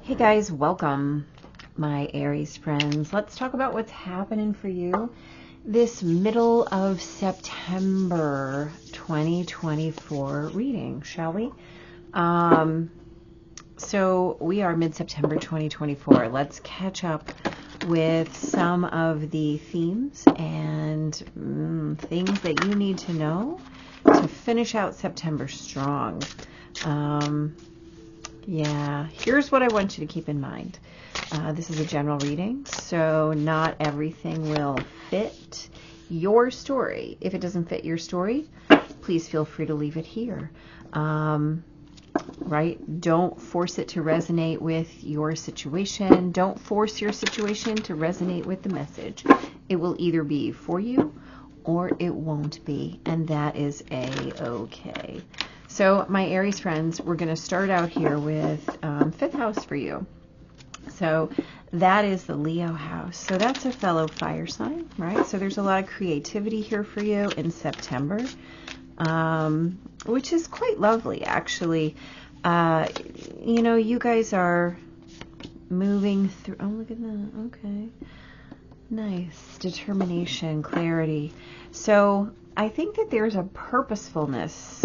Hey guys, welcome my Aries friends. Let's talk about what's happening for you this middle of September 2024 reading, shall we? So we are mid-September 2024. Let's catch up with some of the themes and things that you need to know to finish out September strong. Yeah, here's what I want you to keep in mind. This is a general reading, so not everything will fit your story. If it doesn't fit your story, please feel free to leave it here. Right? Don't force it to resonate with your situation. Don't force your situation to resonate with the message. It will either be for you or it won't be, and that is a-okay. So my Aries friends, we're going to start out here with fifth house for you. So that is the Leo house. So that's a fellow fire sign, right? So there's a lot of creativity here for you in September, which is quite lovely, actually. You know, you guys are moving through. Oh, look at that. Okay. Nice. Determination, clarity. So I think that there's a purposefulness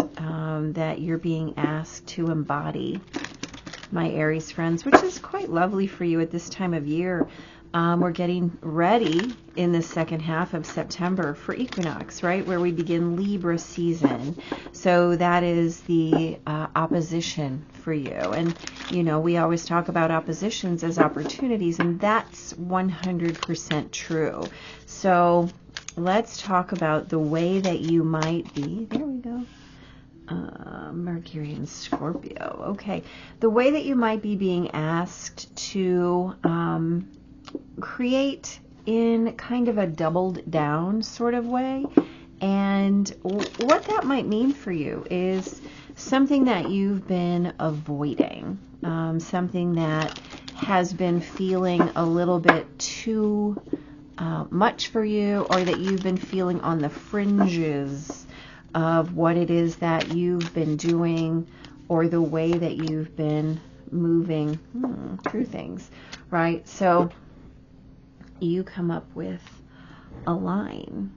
that you're being asked to embody, my Aries friends, which is quite lovely for you at this time of year. We're getting ready in the second half of September for equinox, right, where we begin Libra season. So that is the opposition for you. And, you know, we always talk about oppositions as opportunities, and that's 100% true. So let's talk about the way that you might be. There we go. Mercury and Scorpio. Okay. The way that you might be being asked to create in kind of a doubled down sort of way. And what that might mean for you is something that you've been avoiding, something that has been feeling a little bit too much for you, or that you've been feeling on the fringes of what it is that you've been doing, or the way that you've been moving through things, right? So you come up with align.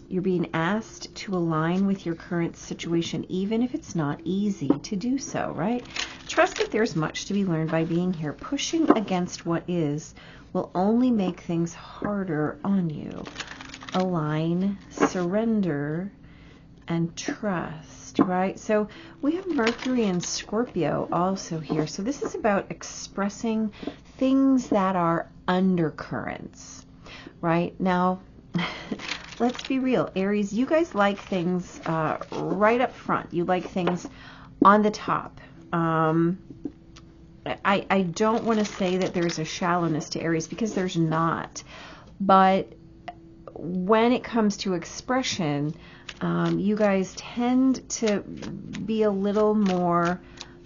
You're being asked to align with your current situation, even if it's not easy to do so, right? Trust that there's much to be learned by being here. Pushing against what is will only make things harder on you. Align, surrender, and trust, right? So we have Mercury and Scorpio also here. So this is about expressing things that are undercurrents, right? Now, let's be real, Aries, you guys like things right up front. You like things on the top. I don't want to say that there's a shallowness to Aries, because there's not. But when it comes to expression, you guys tend to be a little more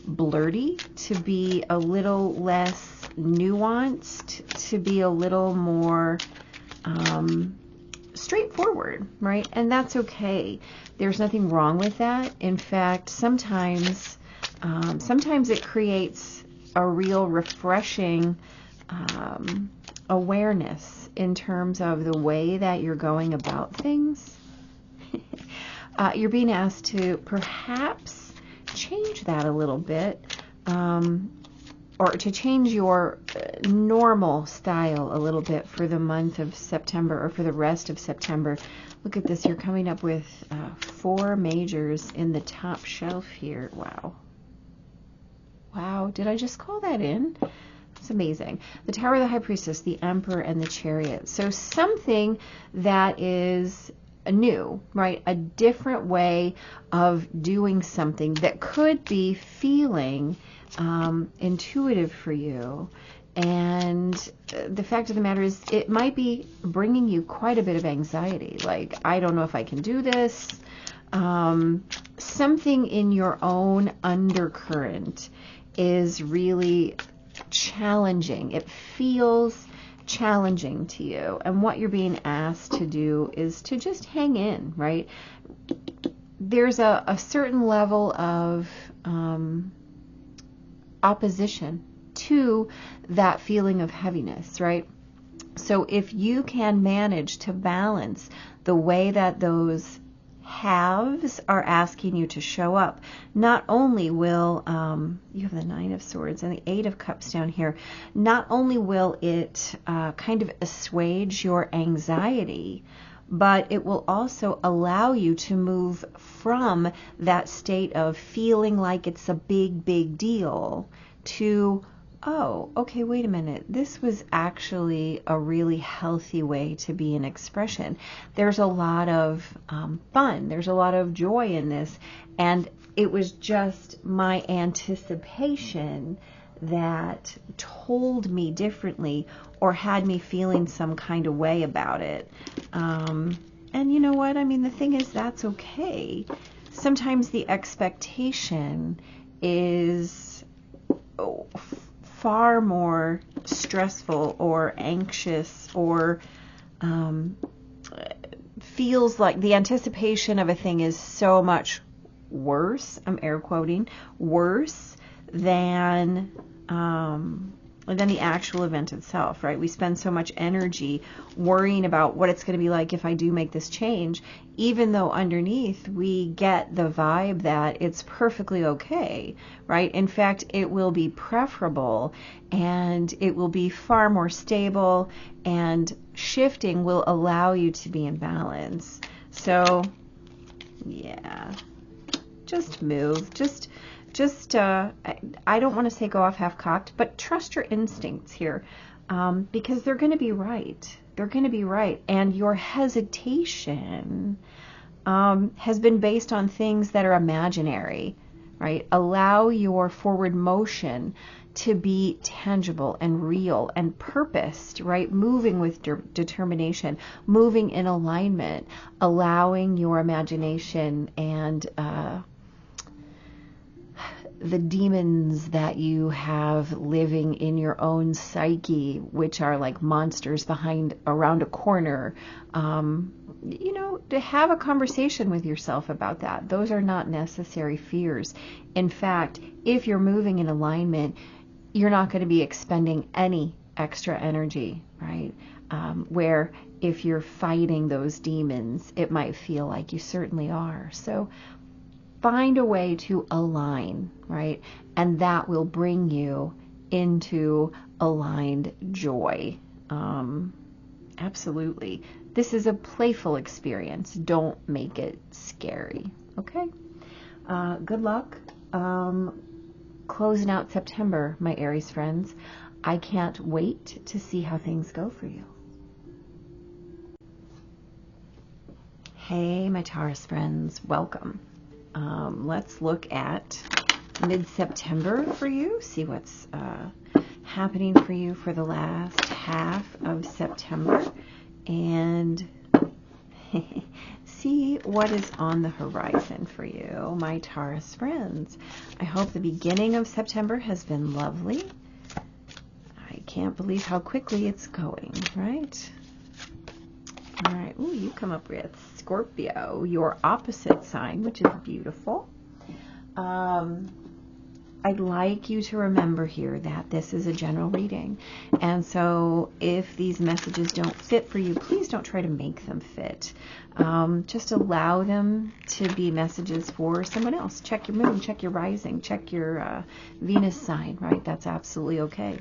blurty, to be a little less nuanced, to be a little more straightforward, right? And that's okay. There's nothing wrong with that. In fact, sometimes it creates a real refreshing awareness in terms of the way that you're going about things. You're being asked to perhaps change that a little bit, or to change your normal style a little bit for the month of September, or for the rest of September. Look at this. You're coming up with 4 majors in the top shelf here. Wow. Wow. Did I just call that in? It's amazing. The Tower of the High Priestess, the Emperor, and the Chariot. So something that is new, right? A different way of doing something that could be feeling intuitive for you. And the fact of the matter is, it might be bringing you quite a bit of anxiety. Like, I don't know if I can do this. Something in your own undercurrent is really challenging. It feels challenging to you, and what you're being asked to do is to just hang in, right? There's a certain level of opposition to that feeling of heaviness, right? So if you can manage to balance the way that those halves are asking you to show up, not only will, you have the Nine of Swords and the Eight of Cups down here, not only will it kind of assuage your anxiety, but it will also allow you to move from that state of feeling like it's a big, big deal to, oh, okay, wait a minute. This was actually a really healthy way to be in expression. There's a lot of fun. There's a lot of joy in this. And it was just my anticipation that told me differently or had me feeling some kind of way about it. And you know what? I mean, the thing is, that's okay. Sometimes the expectation is far more stressful or anxious, or feels like the anticipation of a thing is so much worse, I'm air quoting, worse than the actual event itself, right? We spend so much energy worrying about what it's going to be like if I do make this change, even though underneath we get the vibe that it's perfectly okay, right? In fact, it will be preferable, and it will be far more stable, and shifting will allow you to be in balance. So, yeah, just move. I don't want to say go off half-cocked, but trust your instincts here, because they're going to be right. They're going to be right. And your hesitation has been based on things that are imaginary, right? Allow your forward motion to be tangible and real and purposed, right? Moving with determination, moving in alignment, allowing your imagination and the demons that you have living in your own psyche, which are like monsters around a corner, to have a conversation with yourself about that. Those are not necessary fears. In fact, if you're moving in alignment, you're not going to be expending any extra energy, right? Where if you're fighting those demons, it might feel like you certainly are. So find a way to align, right? And that will bring you into aligned joy. Absolutely. This is a playful experience. Don't make it scary. Okay? Good luck. Closing out September, my Aries friends. I can't wait to see how things go for you. Hey, my Taurus friends. Welcome. Let's look at mid-September for you, see what's happening for you for the last half of September, and see what is on the horizon for you, my Taurus friends. I hope the beginning of September has been lovely. I can't believe how quickly it's going, right? All right, ooh, you come up with Scorpio, your opposite sign, which is beautiful. I'd like you to remember here that this is a general reading. And so if these messages don't fit for you, please don't try to make them fit. Just allow them to be messages for someone else. Check your moon, check your rising, check your Venus sign, right? That's absolutely okay.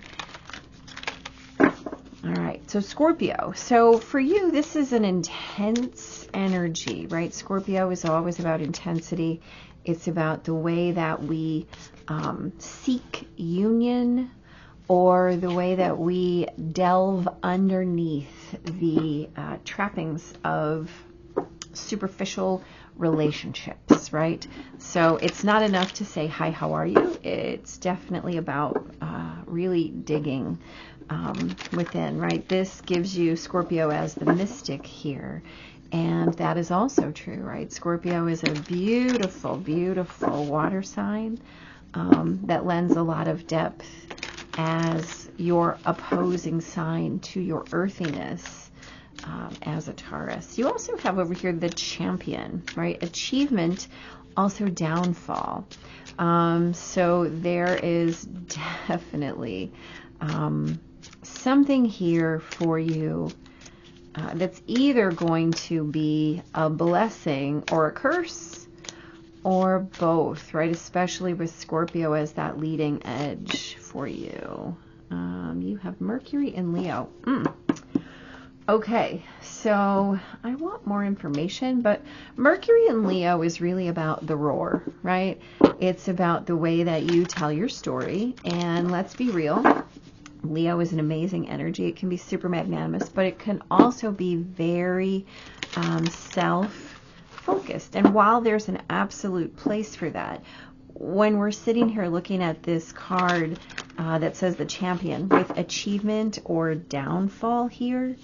All right, so Scorpio. So for you, this is an intense energy, right? Scorpio is always about intensity. It's about the way that we seek union, or the way that we delve underneath the trappings of superficial relationships, right? So it's not enough to say, hi, how are you? It's definitely about really digging within, right? This gives you Scorpio as the mystic here. And that is also true, right? Scorpio is a beautiful, beautiful water sign that lends a lot of depth as your opposing sign to your earthiness as a Taurus. You also have over here the champion, right? Achievement also downfall. So there is definitely something here for you that's either going to be a blessing or a curse, or both, right? Especially with Scorpio as that leading edge for you. You have Mercury in Leo. Okay, so I want more information, but Mercury in Leo is really about the roar, right? It's about the way that you tell your story. And let's be real, Leo is an amazing energy. It can be super magnanimous, but it can also be very self-focused. And while there's an absolute place for that, when we're sitting here looking at this card that says the Champion with achievement or downfall here,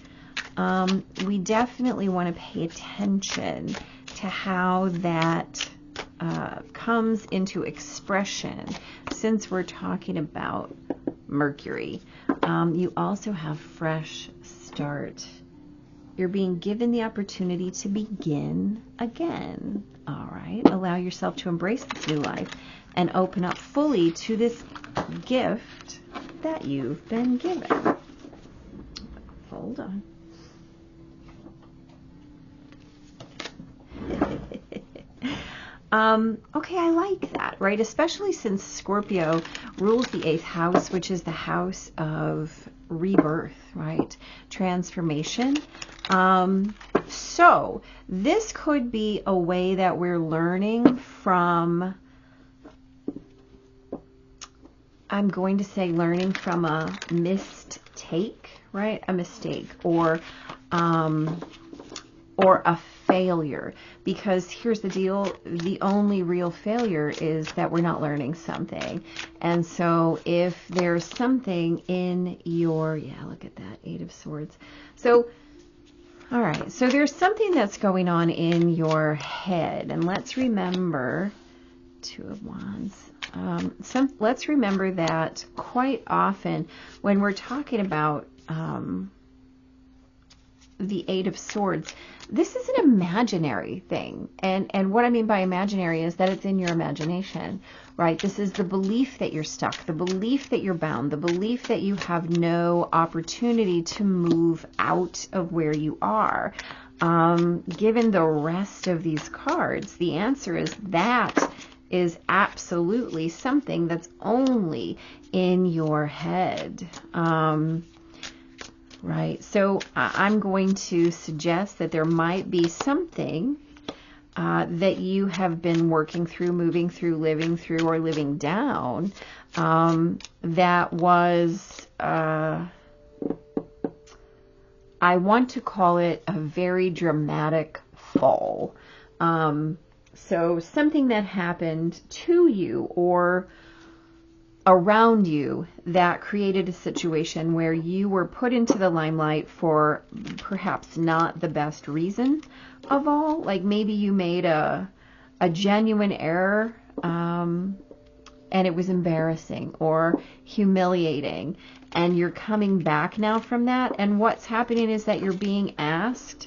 we definitely want to pay attention to how that comes into expression, since we're talking about Mercury. You also have fresh start. You're being given the opportunity to begin again. All right. Allow yourself to embrace this new life and open up fully to this gift that you've been given. Hold on. Okay, I like that, right? Especially since Scorpio rules the 8th house, which is the house of rebirth, right? Transformation. So this could be a way that we're learning from, I'm going to say learning from a mistake, right? A mistake or a failure, because here's the deal, the only real failure is that we're not learning something. And so if there's something in your, yeah, look at that, 8 of Swords. So, all right, so there's something that's going on in your head, and let's remember 2 of Wands. Let's remember that quite often when we're talking about the 8 of Swords, this is an imaginary thing. And what I mean by imaginary is that it's in your imagination, right? This is the belief that you're stuck, the belief that you're bound, the belief that you have no opportunity to move out of where you are. Given the rest of these cards, the answer is that is absolutely something that's only in your head. Right, so I'm going to suggest that there might be something that you have been working through, moving through, living through, or living down that was, I want to call it a very dramatic fall. So something that happened to you or around you that created a situation where you were put into the limelight for perhaps not the best reason of all. Like maybe you made a genuine error and it was embarrassing or humiliating, and you're coming back now from that, and what's happening is that you're being asked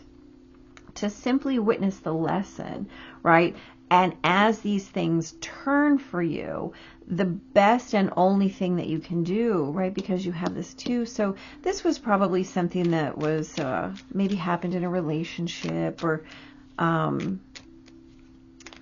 to simply witness the lesson, right? And as these things turn for you, the best and only thing that you can do, right, because you have this too. So this was probably something that was maybe happened in a relationship, or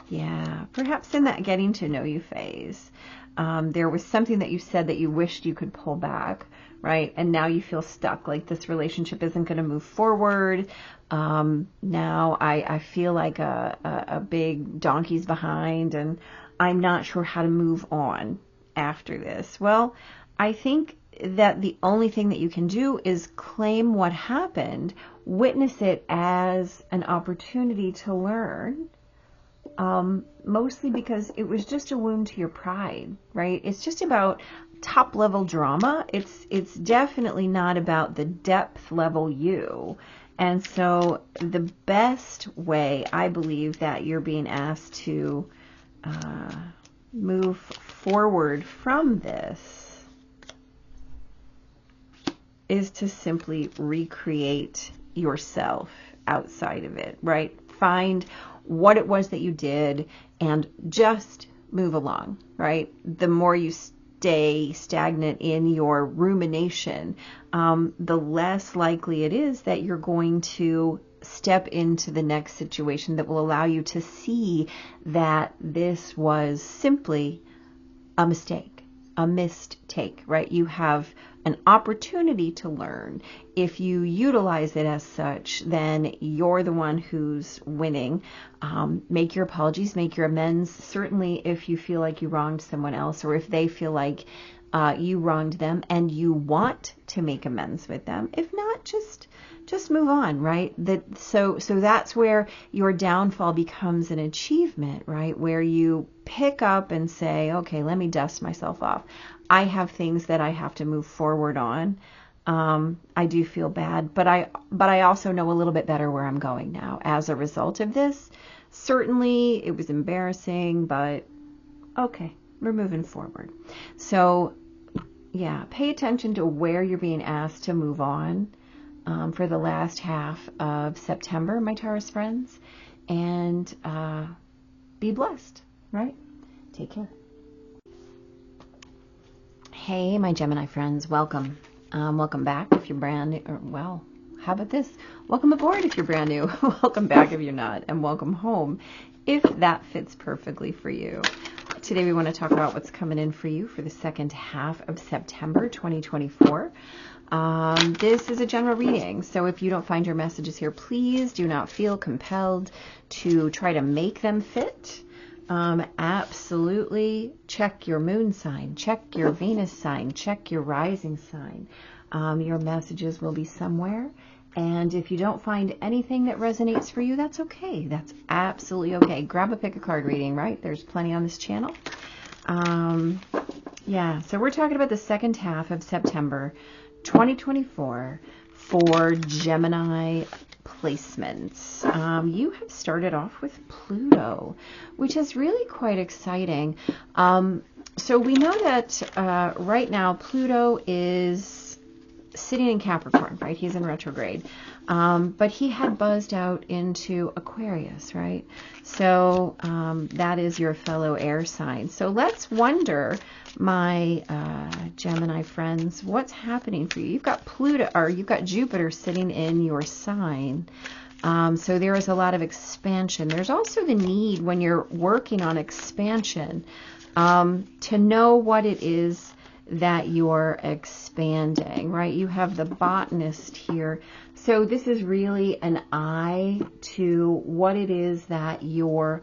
yeah, perhaps in that getting to know you phase. There was something that you said that you wished you could pull back, right? And now you feel stuck, like this relationship isn't going to move forward. Now I feel like a big donkey's behind, and I'm not sure how to move on after this. Well, I think that the only thing that you can do is claim what happened, witness it as an opportunity to learn, mostly because it was just a wound to your pride, right? It's just about top level drama. It's definitely not about the depth level you. And so the best way, I believe, that you're being asked to move forward from this is to simply recreate yourself outside of it, right? find what it was that you did and just move along, right? The more you stay stagnant in your rumination, the less likely it is that you're going to step into the next situation that will allow you to see that this was simply a mistake, a missed take, right? You have an opportunity to learn. If you utilize it as such, then you're the one who's winning. Make your apologies, make your amends. Certainly if you feel like you wronged someone else, or if they feel like you wronged them and you want to make amends with them. If not, just move on, right? So that's where your downfall becomes an achievement, right? Where you pick up and say, okay, let me dust myself off. I have things that I have to move forward on. I do feel bad, but I also know a little bit better where I'm going now as a result of this. Certainly it was embarrassing, but okay, we're moving forward. So yeah, pay attention to where you're being asked to move on for the last half of September, my Taurus friends, and be blessed, right? Take care. Hey, my Gemini friends, welcome. Welcome back if you're brand new. Or, well, how about this? Welcome aboard if you're brand new. Welcome back if you're not. And welcome home if that fits perfectly for you. Today we want to talk about what's coming in for you for the second half of September 2024. This is a general reading, so if you don't find your messages here, please do not feel compelled to try to make them fit. Absolutely check your moon sign, check your Venus sign, check your rising sign. Your messages will be somewhere. And if you don't find anything that resonates for you, that's okay. That's absolutely okay. Grab a pick a card reading, right? There's plenty on this channel. Yeah, so we're talking about the second half of September 2024 for Gemini placements. You have started off with Pluto, which is really quite exciting. So we know that right now Pluto is sitting in Capricorn, right? He's in retrograde. But he had buzzed out into Aquarius, right? So that is your fellow air sign. So let's wonder, my Gemini friends, what's happening for you? You've got Pluto, or you've got Jupiter sitting in your sign. So there is a lot of expansion. There's also the need when you're working on expansion to know what it is that you're expanding, right? You have the botanist here. So this is really an eye to what it is that you're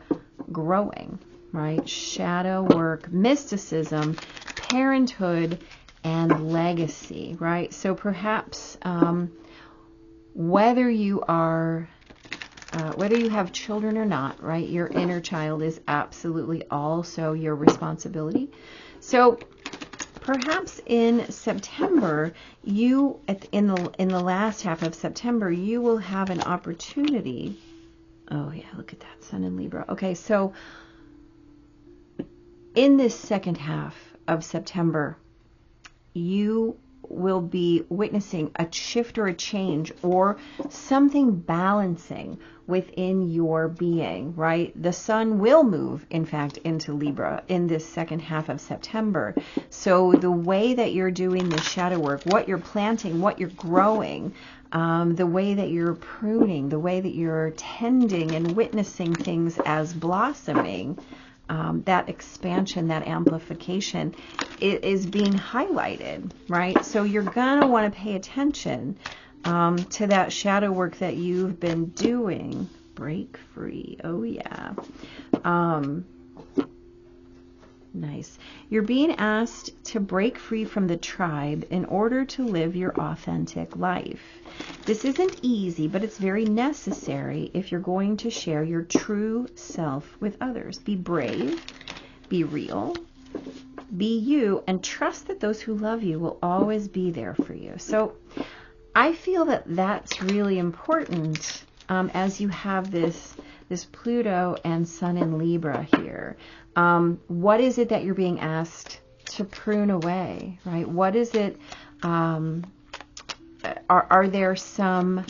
growing, right? Shadow work, mysticism, parenthood, and legacy, right? So perhaps whether you have children or not, right? Your inner child is absolutely also your responsibility. So perhaps in September, in the last half of September, you will have an opportunity. Oh yeah, look at that, Sun in Libra. Okay, so in this second half of September, you will be witnessing a shift or a change or something balancing within your being, right? The sun will move, in fact, into Libra in this second half of September. So the way that you're doing the shadow work, what you're planting, what you're growing, the way that you're pruning, the way that you're tending and witnessing things as blossoming, that expansion, that amplification is being highlighted, right? So you're going to want to pay attention to that shadow work that you've been doing. Break free. Oh, yeah. Nice. You're being asked to break free from the tribe in order to live your authentic life. This isn't easy, but it's very necessary if you're going to share your true self with others. Be brave, be real, be you, and trust that those who love you will always be there for you. So I feel that that's really important as you have this Pluto and Sun in Libra here. What is it that you're being asked to prune away, right? What is it? Are there some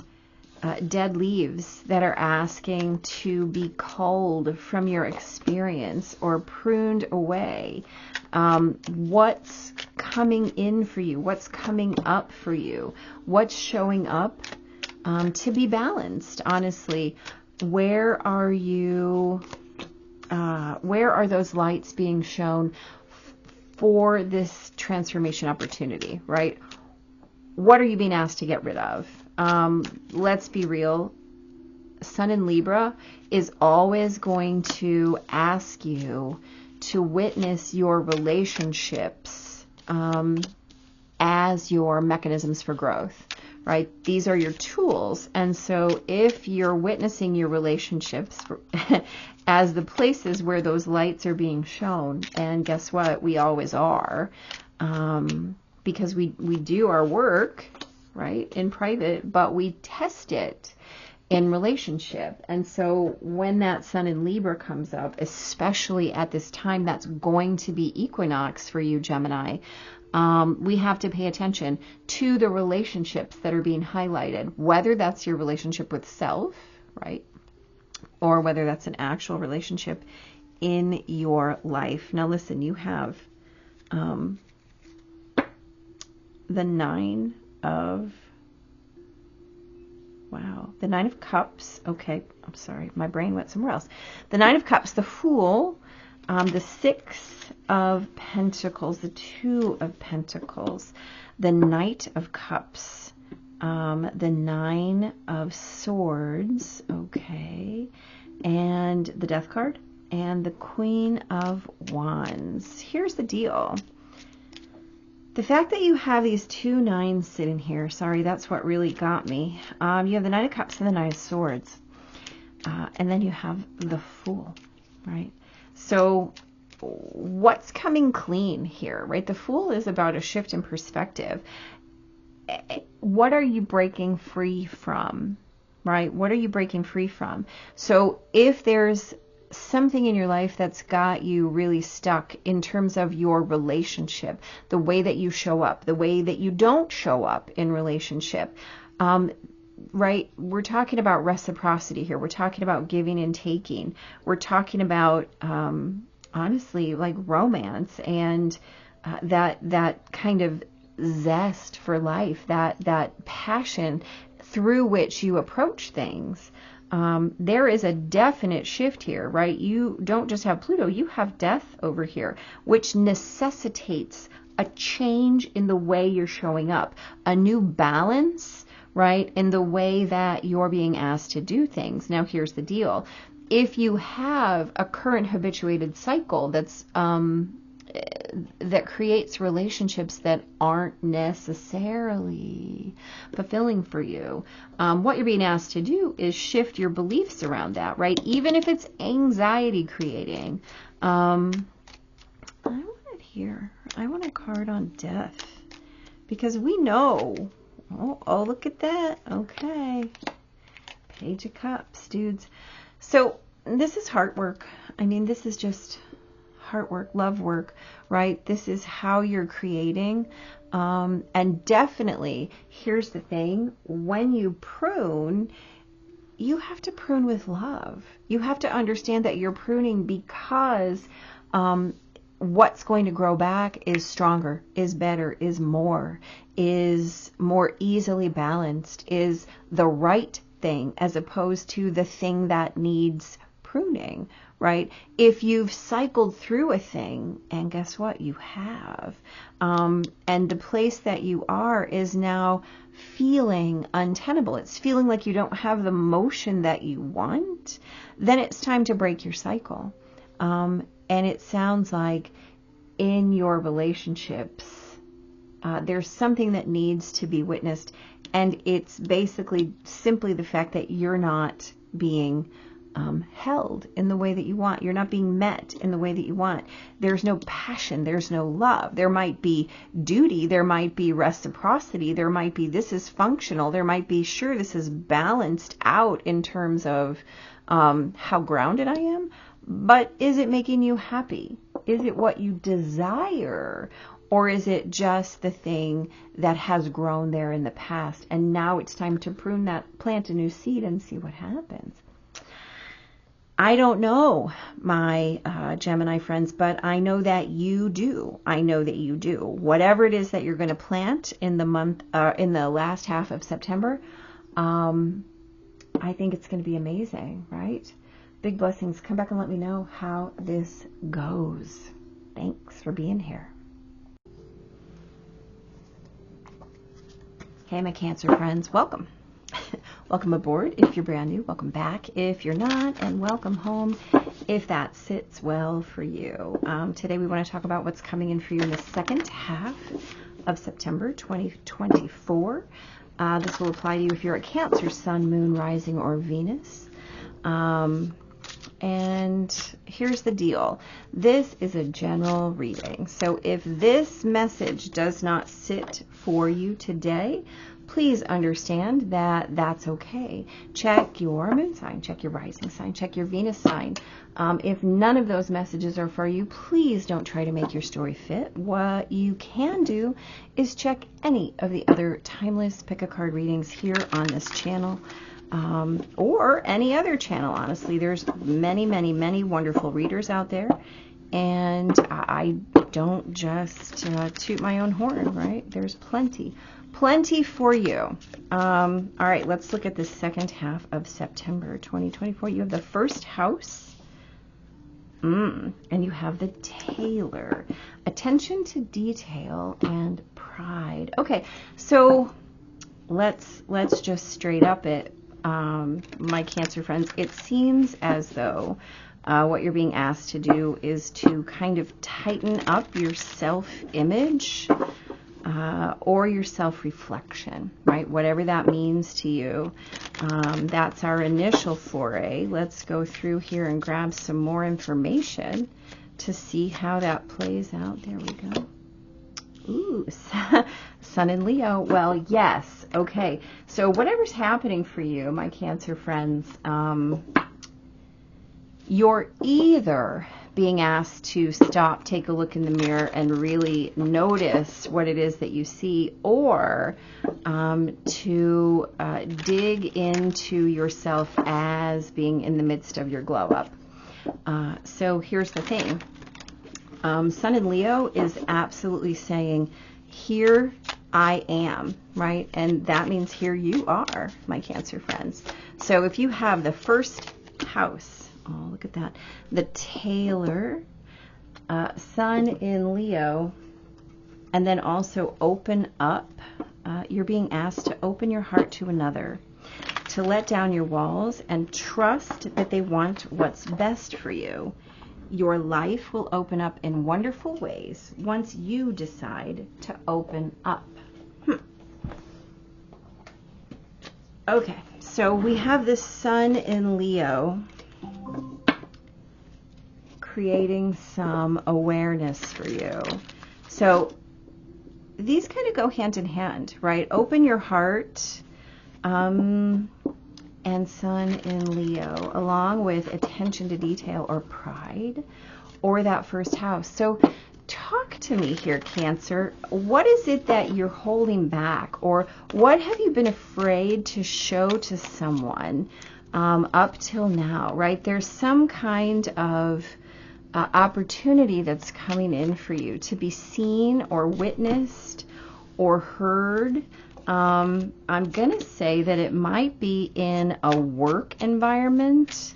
dead leaves that are asking to be culled from your experience or pruned away. What's coming in for you? What's coming up for you? What's showing up to be balanced? Honestly, where are you? Where are those lights being shown for this transformation opportunity, right? What are you being asked to get rid of? Let's be real. Sun in Libra is always going to ask you to witness your relationships as your mechanisms for growth, right? These are your tools. And so if you're witnessing your relationships as the places where those lights are being shown, and guess what? We always are, because we do our work, right, in private, but we test it in relationship. And so when that Sun in Libra comes up, especially at this time, that's going to be equinox for you, Gemini. We have to pay attention to the relationships that are being highlighted, whether that's your relationship with self, right, or whether that's an actual relationship in your life. Now listen, you have the Nine of Cups. Okay, I'm sorry, my brain went somewhere else. The Nine of Cups, the Fool, the Six of Pentacles, the Two of Pentacles, the Knight of Cups, the Nine of Swords, okay, and the Death card, and the Queen of Wands. Here's the deal. The fact that you have these two nines sitting here, sorry, that's what really got me. You have the Nine of Cups and the Nine of Swords. And then you have the Fool, right? So what's coming clean here, right? The Fool is about a shift in perspective. What are you breaking free from, right? What are you breaking free from? So if there's something in your life that's got you really stuck in terms of your relationship, the way that you show up, the way that you don't show up in relationship, right? We're talking about reciprocity here. We're talking about giving and taking. We're talking about, honestly, like romance and that kind of zest for life, that passion through which you approach things. There is a definite shift here, right? You don't just have Pluto, you have death over here, which necessitates a change in the way you're showing up, a new balance, right, in the way that you're being asked to do things. Now, here's the deal. If you have a current habituated cycle that's that creates relationships that aren't necessarily fulfilling for you, what you're being asked to do is shift your beliefs around that, right? Even if it's anxiety creating. I want it here. I want a card on death, because we know. Oh, look at that. Okay. Page of Cups, dudes. So this is heart work. I mean, this is just heart work, love work, right? This is how you're creating. And definitely, here's the thing, when you prune, you have to prune with love. You have to understand that you're pruning because what's going to grow back is stronger, is better, is more easily balanced, is the right thing, as opposed to the thing that needs pruning, right? If you've cycled through a thing, and guess what? You have. And the place that you are is now feeling untenable. It's feeling like you don't have the motion that you want. Then it's time to break your cycle. And it sounds like in your relationships, there's something that needs to be witnessed. And it's basically simply the fact that you're not being held in the way that you want. You're not being met in the way that you want. There's no passion. There's no love. There might be duty. There might be reciprocity. There might be this is functional. There might be, sure, this is balanced out in terms of how grounded I am. But is it making you happy? Is it what you desire? Or is it just the thing that has grown there in the past and now it's time to prune that, plant a new seed and see what happens? I don't know, my Gemini friends, but I know that you do. I know that you do. Whatever it is that you're going to plant in the month, in the last half of September, I think it's going to be amazing, right? Big blessings. Come back and let me know how this goes. Thanks for being here. Hey, my Cancer friends, welcome. Welcome aboard if you're brand new. Welcome back if you're not, and welcome home if that sits well for you. Today we want to talk about what's coming in for you in the second half of September 2024. This will apply to you if you're a Cancer, Sun, Moon, Rising, or Venus. And here's the deal. This is a general reading. So if this message does not sit for you today, please understand that that's okay. Check your moon sign, check your rising sign, check your Venus sign. If none of those messages are for you, please don't try to make your story fit. What you can do is check any of the other timeless pick a card readings here on this channel. Or any other channel, honestly. There's many, many, many wonderful readers out there. And I don't just toot my own horn, right? There's plenty for you. All right, let's look at the second half of September 2024. You have the first house. And you have the Tailor. Attention to detail and pride. Okay, so let's just straight up it. My Cancer friends, it seems as though what you're being asked to do is to kind of tighten up your self-image or your self-reflection, right? Whatever that means to you. That's our initial foray. Let's go through here and grab some more information to see how that plays out. There we go. Ooh, Sun in Leo. Well, yes. Okay. So whatever's happening for you, my Cancer friends, you're either being asked to stop, take a look in the mirror, and really notice what it is that you see, or to dig into yourself as being in the midst of your glow up. So here's the thing. Sun in Leo is absolutely saying, here I am, right? And that means here you are, my Cancer friends. So if you have the first house, oh, look at that, the Tailor, Sun in Leo, and then also open up, you're being asked to open your heart to another, to let down your walls and trust that they want what's best for you. Your life will open up in wonderful ways once you decide to open up. Okay, so we have this Sun in Leo creating some awareness for you. So these kind of go hand in hand, right? Open your heart and Sun in Leo, along with attention to detail or pride, or that first house. So talk to me here, Cancer. What is it that you're holding back, or what have you been afraid to show to someone up till now, right? There's some kind of opportunity that's coming in for you to be seen or witnessed or heard. I'm going to say that it might be in a work environment,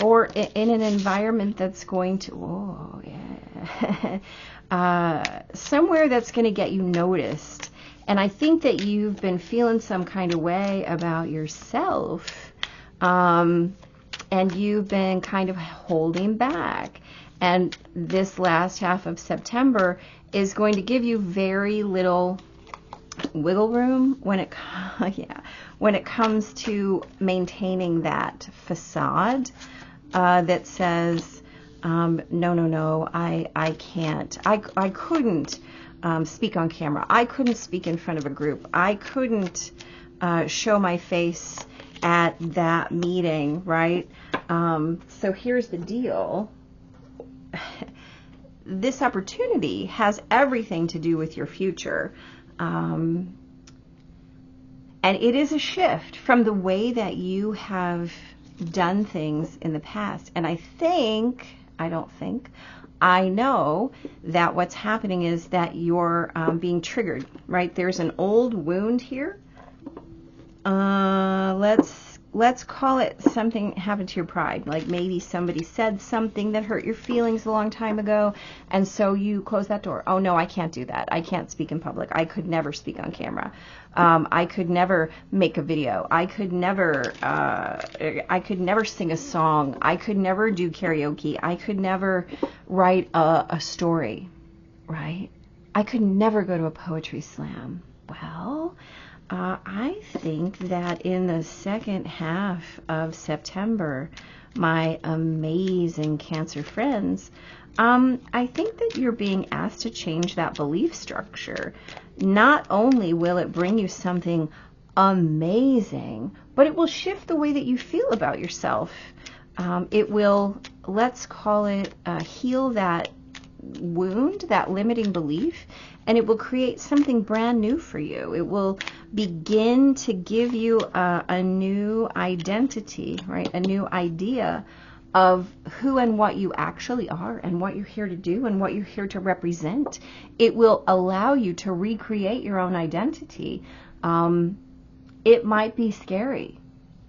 or in an environment that's going to, oh yeah, somewhere that's going to get you noticed. And I think that you've been feeling some kind of way about yourself, and you've been kind of holding back. And this last half of September is going to give you very little wiggle room when it comes to maintaining that facade that says no, I can't, I couldn't speak on camera, I couldn't speak in front of a group, I couldn't show my face at that meeting, right? So here's the deal. this opportunity has everything to do with your future. And it is a shift from the way that you have done things in the past. And I know that what's happening is that you're being triggered, right? There's an old wound here. Let's call it something happened to your pride. Like maybe somebody said something that hurt your feelings a long time ago, and so you close that door. Oh no, I can't do that. I can't speak in public. I could never speak on camera. I could never make a video. I could never sing a song. I could never do karaoke. I could never write a story, right? I could never go to a poetry slam. Well, I think that in the second half of September, my amazing Cancer friends, I think that you're being asked to change that belief structure. Not only will it bring you something amazing, but it will shift the way that you feel about yourself. It will, let's call it, heal that wound, that limiting belief, and it will create something brand new for you. It will begin to give you a new identity, right? A new idea of who and what you actually are and what you're here to do and what you're here to represent. It will allow you to recreate your own identity. It might be scary,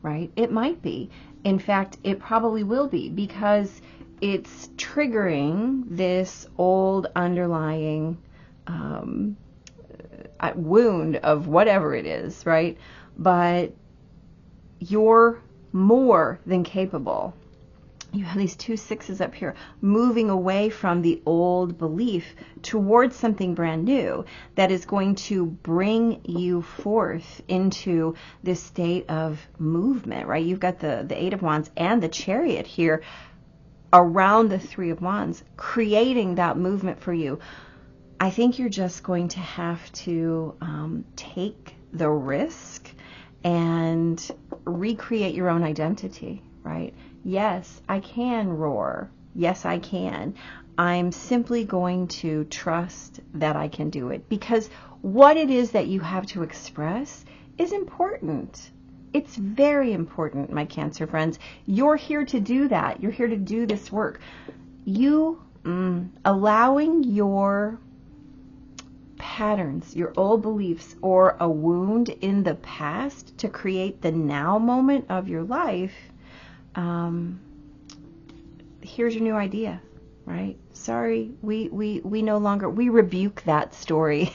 right? It might be. In fact, it probably will be, because it's triggering this old underlying wound of whatever it is, right? But you're more than capable. You have these 2 6s up here, moving away from the old belief towards something brand new that is going to bring you forth into this state of movement, right? You've got the 8 of Wands and the Chariot here around the 3 of Wands, creating that movement for you. I think you're just going to have to take the risk and recreate your own identity, right? Yes, I can roar. Yes, I can. I'm simply going to trust that I can do it, because what it is that you have to express is important. It's very important, my Cancer friends. You're here to do that. You're here to do this work. You allowing your patterns, your old beliefs, or a wound in the past to create the now moment of your life. Here's your new idea, right? Sorry, we no longer, we rebuke that story.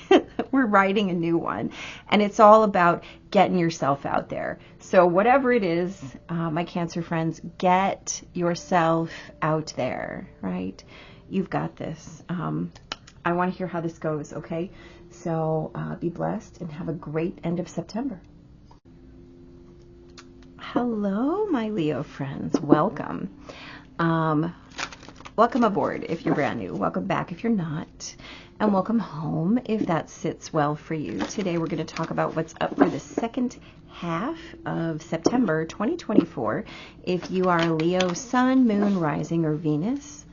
We're writing a new one, and it's all about getting yourself out there. So whatever it is, my Cancer friends, get yourself out there, right? You've got this. I want to hear how this goes, okay? So be blessed and have a great end of September. Hello, my Leo friends. Welcome. Welcome aboard if you're brand new. Welcome back if you're not. And welcome home if that sits well for you. Today we're going to talk about what's up for the second half of September 2024. If you are a Leo, Sun, Moon, Rising, or Venus,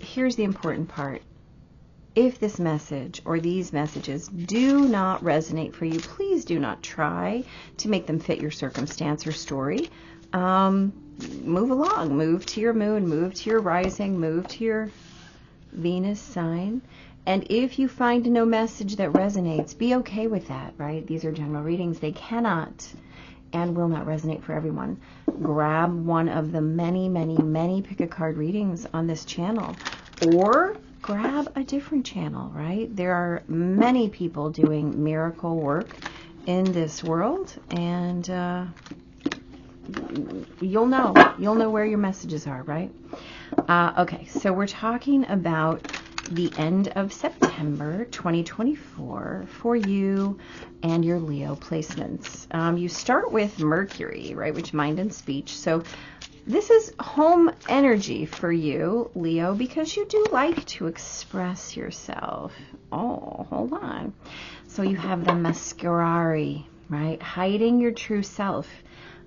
here's the important part. If this message or these messages do not resonate for you, please do not try to make them fit your circumstance or story. Move along. Move to your moon, move to your rising, move to your Venus sign. And if you find no message that resonates, be okay with that, right? These are general readings. They cannot and will not resonate for everyone. Grab one of the many, many, many pick a card readings on this channel, or grab a different channel, right? There are many people doing miracle work in this world, and you'll know where your messages are, right? Okay, so we're talking about the end of September 2024 for you and your Leo placements. You start with Mercury, right, which mind and speech. So this is home energy for you, Leo, because you do like to express yourself. Oh, hold on. So you have the Masquerari, right, hiding your true self.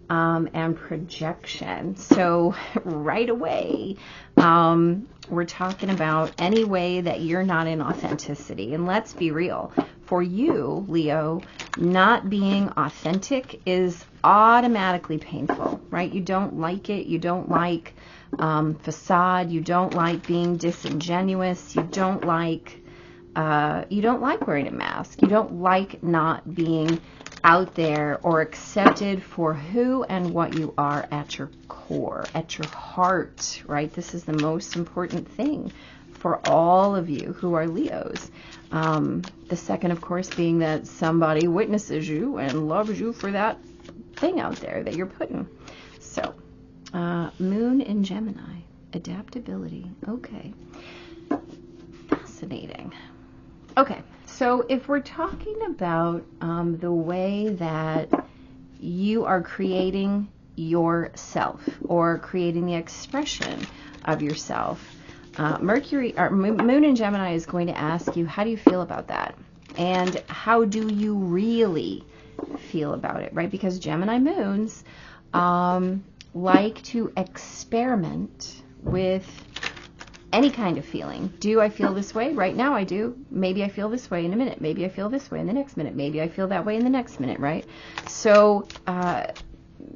and projection. So right away, we're talking about any way that you're not in authenticity. And let's be real. For you, Leo, not being authentic is automatically painful, right? You don't like it. You don't like facade. You don't like being disingenuous. You don't like wearing a mask. You don't like not being out there or accepted for who and what you are at your core, at your heart, right? This is the most important thing for all of you who are Leos. The second, of course, being that somebody witnesses you and loves you for that thing out there that you're putting. So, Moon in Gemini, adaptability. Okay. Fascinating. Okay, so if we're talking about the way that you are creating yourself or creating the expression of yourself, Mercury or Moon in Gemini is going to ask you, how do you feel about that? And how do you really feel about it, right? Because Gemini moons like to experiment with any kind of feeling. Do I feel this way? Right now I do. Maybe I feel this way in a minute. Maybe I feel this way in the next minute. Maybe I feel that way in the next minute, right? So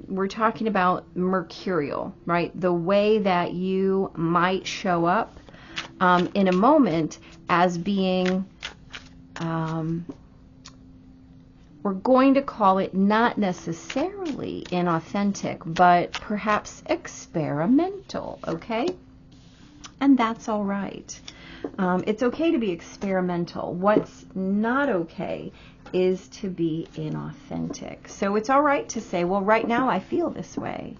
we're talking about mercurial, right? The way that you might show up in a moment as being, we're going to call it not necessarily inauthentic, but perhaps experimental, okay? And that's all right. It's okay to be experimental. What's not okay is to be inauthentic. So it's all right to say, well, right now I feel this way.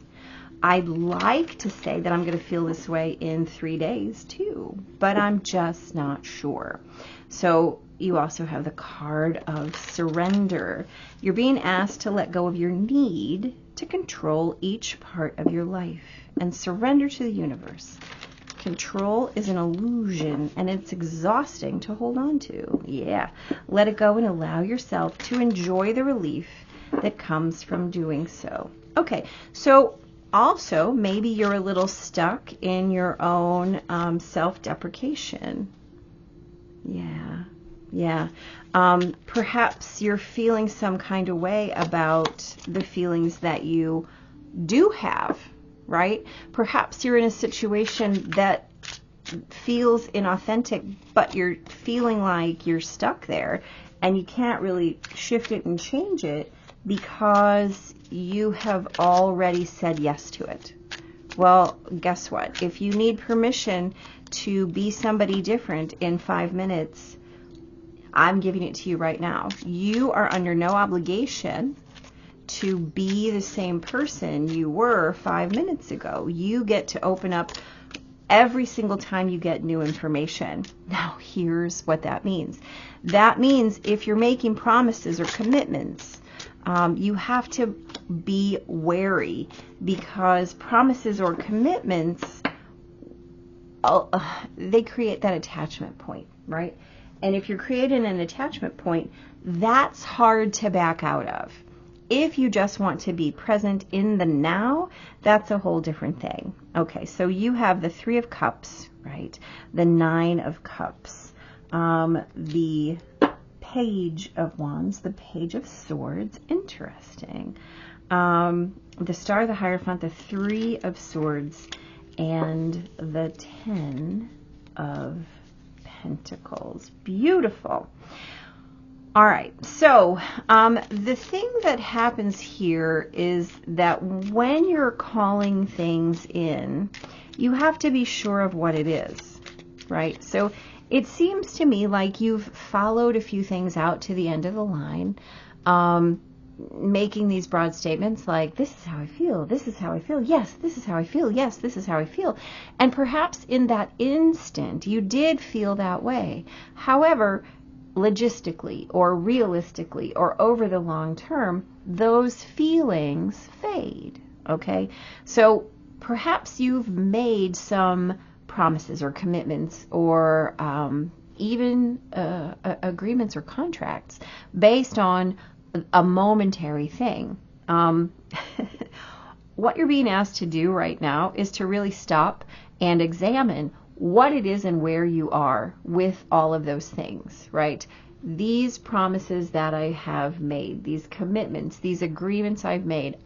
I'd like to say that I'm going to feel this way in 3 days too, but I'm just not sure. So you also have the card of surrender. You're being asked to let go of your need to control each part of your life and surrender to the universe. Control is an illusion, and it's exhausting to hold on to. Yeah, let it go and allow yourself to enjoy the relief that comes from doing so. Okay, so also maybe you're a little stuck in your own self-deprecation. Yeah. Perhaps you're feeling some kind of way about the feelings that you do have, right? Perhaps you're in a situation that feels inauthentic, but you're feeling like you're stuck there and you can't really shift it and change it because you have already said yes to it. Well, guess what? If you need permission to be somebody different in 5 minutes, I'm giving it to you right now. You are under no obligation to be the same person you were 5 minutes ago. You get to open up every single time you get new information. Now, here's what that means. That means if you're making promises or commitments, you have to be wary, because promises or commitments, they create that attachment point, right? And if you're creating an attachment point, that's hard to back out of. If you just want to be present in the now, that's a whole different thing. Okay, so you have the 3 of Cups, right? The 9 of Cups, the Page of Wands, the Page of Swords. Interesting. The Star of the Hierophant, the 3 of Swords, and the 10 of Pentacles. Beautiful. All right, so the thing that happens here is that when you're calling things in, you have to be sure of what it is, right? So it seems to me like you've followed a few things out to the end of the line, making these broad statements like, this is how I feel, this is how I feel, yes, this is how I feel, yes, this is how I feel. And perhaps in that instant, you did feel that way. However, logistically or realistically or over the long term, those feelings fade, okay? So perhaps you've made some promises or commitments or even agreements or contracts based on a momentary thing. what you're being asked to do right now is to really stop and examine what it is and where you are with all of those things, right? These promises that I have made, these commitments, these agreements I've made,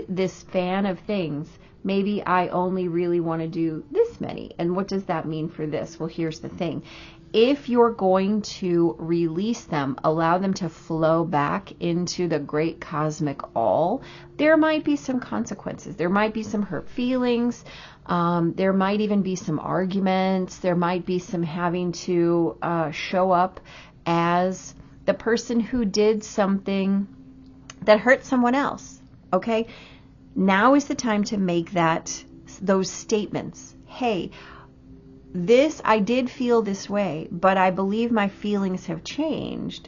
this span of things, maybe I only really want to do this many. And what does that mean for this? Well, here's the thing. If you're going to release them, allow them to flow back into the great cosmic all, there might be some consequences. There might be some hurt feelings. There might even be some arguments. There might be some having to show up as the person who did something that hurt someone else. Okay? Now is the time to make those statements. Hey, I did feel this way, but I believe my feelings have changed.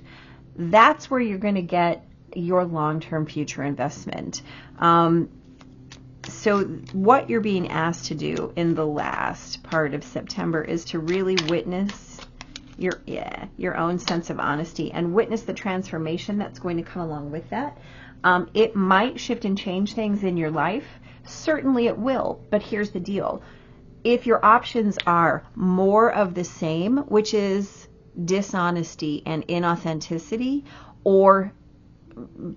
That's where you're going to get your long-term future investment. So what you're being asked to do in the last part of September is to really witness your own sense of honesty and witness the transformation that's going to come along with that. It might shift and change things in your life. Certainly it will, but here's the deal. If your options are more of the same, which is dishonesty and inauthenticity, or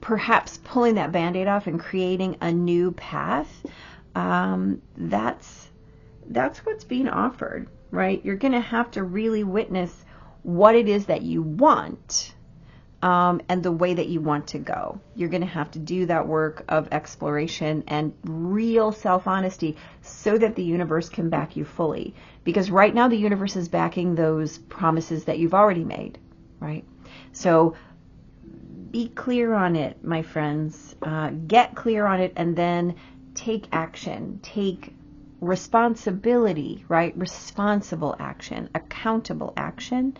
perhaps pulling that Band-Aid off and creating a new path, that's what's being offered, right? You're going to have to really witness what it is that you want, and the way that you want to go. You're going to have to do that work of exploration and real self-honesty so that the universe can back you fully. Because right now the universe is backing those promises that you've already made, right? So be clear on it, my friends. Get clear on it and then take action. Take responsibility, right? Responsible action, accountable action.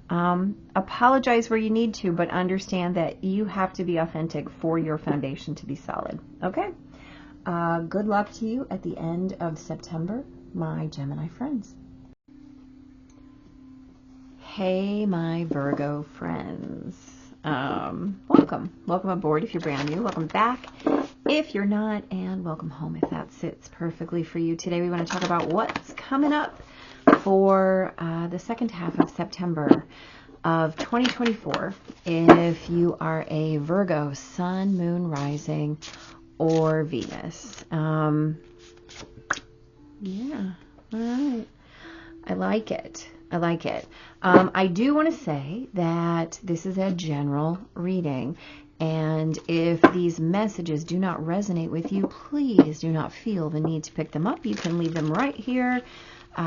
Apologize where you need to, but understand that you have to be authentic for your foundation to be solid. Okay? Good luck to you at the end of September, my Gemini friends. Hey, my Virgo friends. Welcome. Welcome aboard if you're brand new. Welcome back if you're not, and welcome home if that sits perfectly for you. Today we want to talk about what's coming up for the second half of September of 2024. If you are a Virgo, Sun, Moon, Rising, or Venus. Yeah, all right. I like it. I like it. I do want to say that this is a general reading. And if these messages do not resonate with you, please do not feel the need to pick them up. You can leave them right here.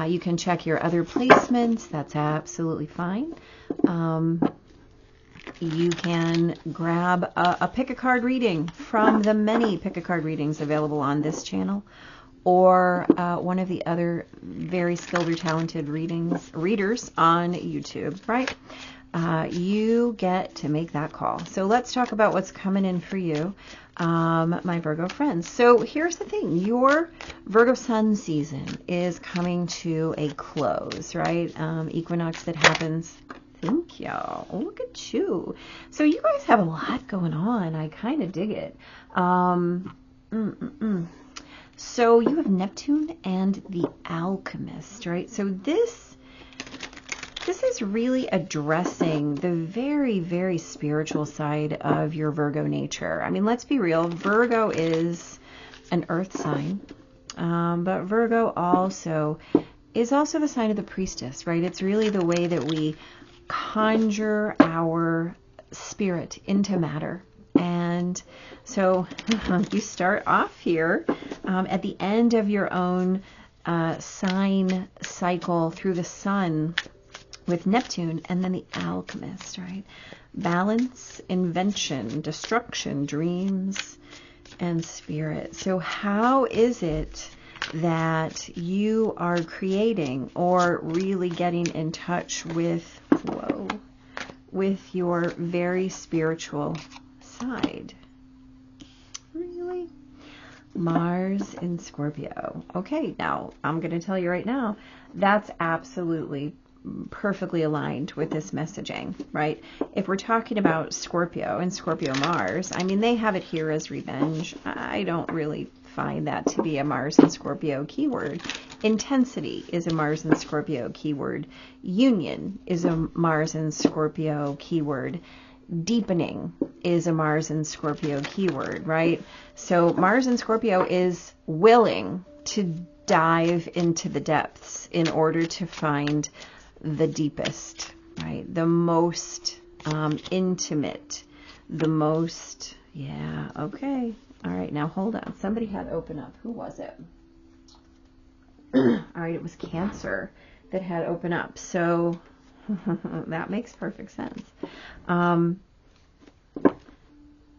You can check your other placements. That's absolutely fine. You can grab a pick-a-card reading from the many pick-a-card readings available on this channel, or one of the other very skilled or talented readers on YouTube, right? You get to make that call. So let's talk about what's coming in for you, my Virgo friends. So here's the thing. Your Virgo sun season is coming to a close, right? Equinox that happens, thank y'all. Oh, look at you. So you guys have a lot going on. I kind of dig it. So you have Neptune and the Alchemist, right? So this is really addressing the very, very spiritual side of your Virgo nature. I mean, let's be real. Virgo is an earth sign, but Virgo is also the sign of the priestess, right? It's really the way that we conjure our spirit into matter. And so you start off here at the end of your own sign cycle through the sun with Neptune, and then the Alchemist, right? Balance, invention, destruction, dreams, and spirit. So how is it that you are creating or really getting in touch with your very spiritual side? Really? Mars in Scorpio. Okay, now I'm going to tell you right now, that's absolutely perfectly aligned with this messaging, right? If we're talking about Scorpio and Scorpio Mars, I mean, they have it here as revenge. I don't really find that to be a Mars and Scorpio keyword. Intensity is a Mars and Scorpio keyword. Union is a Mars and Scorpio keyword. Deepening is a Mars and Scorpio keyword, right? So Mars and Scorpio is willing to dive into the depths in order to find the deepest, right? The most intimate, the most, yeah, okay. All right, now hold on. Somebody had open up. Who was it? All right, it was Cancer that had open up. So that makes perfect sense.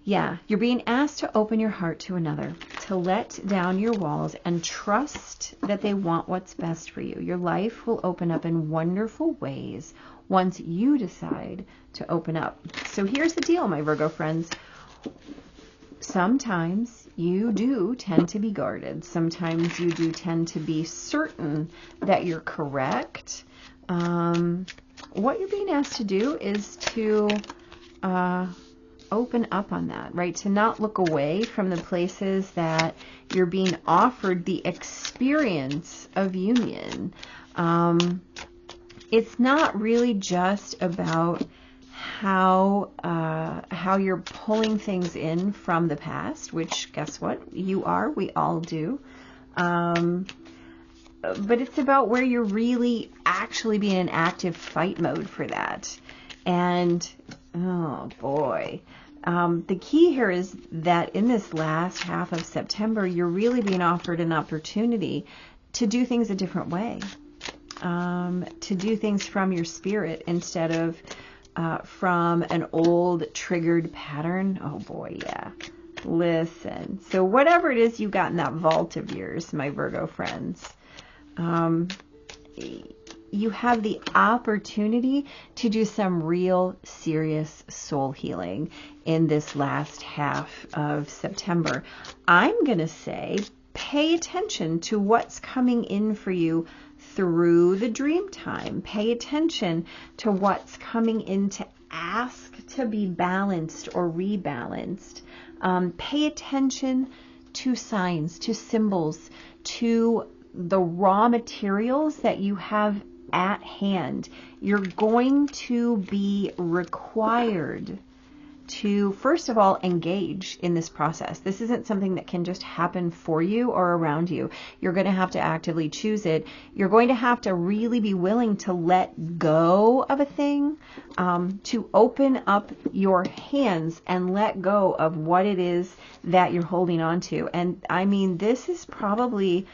Yeah, you're being asked to open your heart to another, to let down your walls and trust that they want what's best for you. Your life will open up in wonderful ways once you decide to open up. So here's the deal, my Virgo friends. Sometimes you do tend to be guarded. Sometimes you do tend to be certain that you're correct. What you're being asked to do is to open up on that, right? To not look away from the places that you're being offered the experience of union. It's not really just about how you're pulling things in from the past, which guess what? You are, we all do. But it's about where you're really actually being in active fight mode for that. And oh boy. The key here is that in this last half of September, you're really being offered an opportunity to do things a different way, to do things from your spirit instead of from an old triggered pattern. Oh boy, yeah. Listen. So whatever it is you got in that vault of yours, my Virgo friends, you have the opportunity to do some real serious soul healing in this last half of September. I'm going to say pay attention to what's coming in for you through the dream time. Pay attention to what's coming in to ask to be balanced or rebalanced. Pay attention to signs, to symbols, to the raw materials that you have at hand. You're going to be required to, first of all, engage in this process. This isn't something that can just happen for you or around you. You're going to have to actively choose it. You're going to have to really be willing to let go of a thing, to open up your hands and let go of what it is that you're holding on to. And I mean, this is probably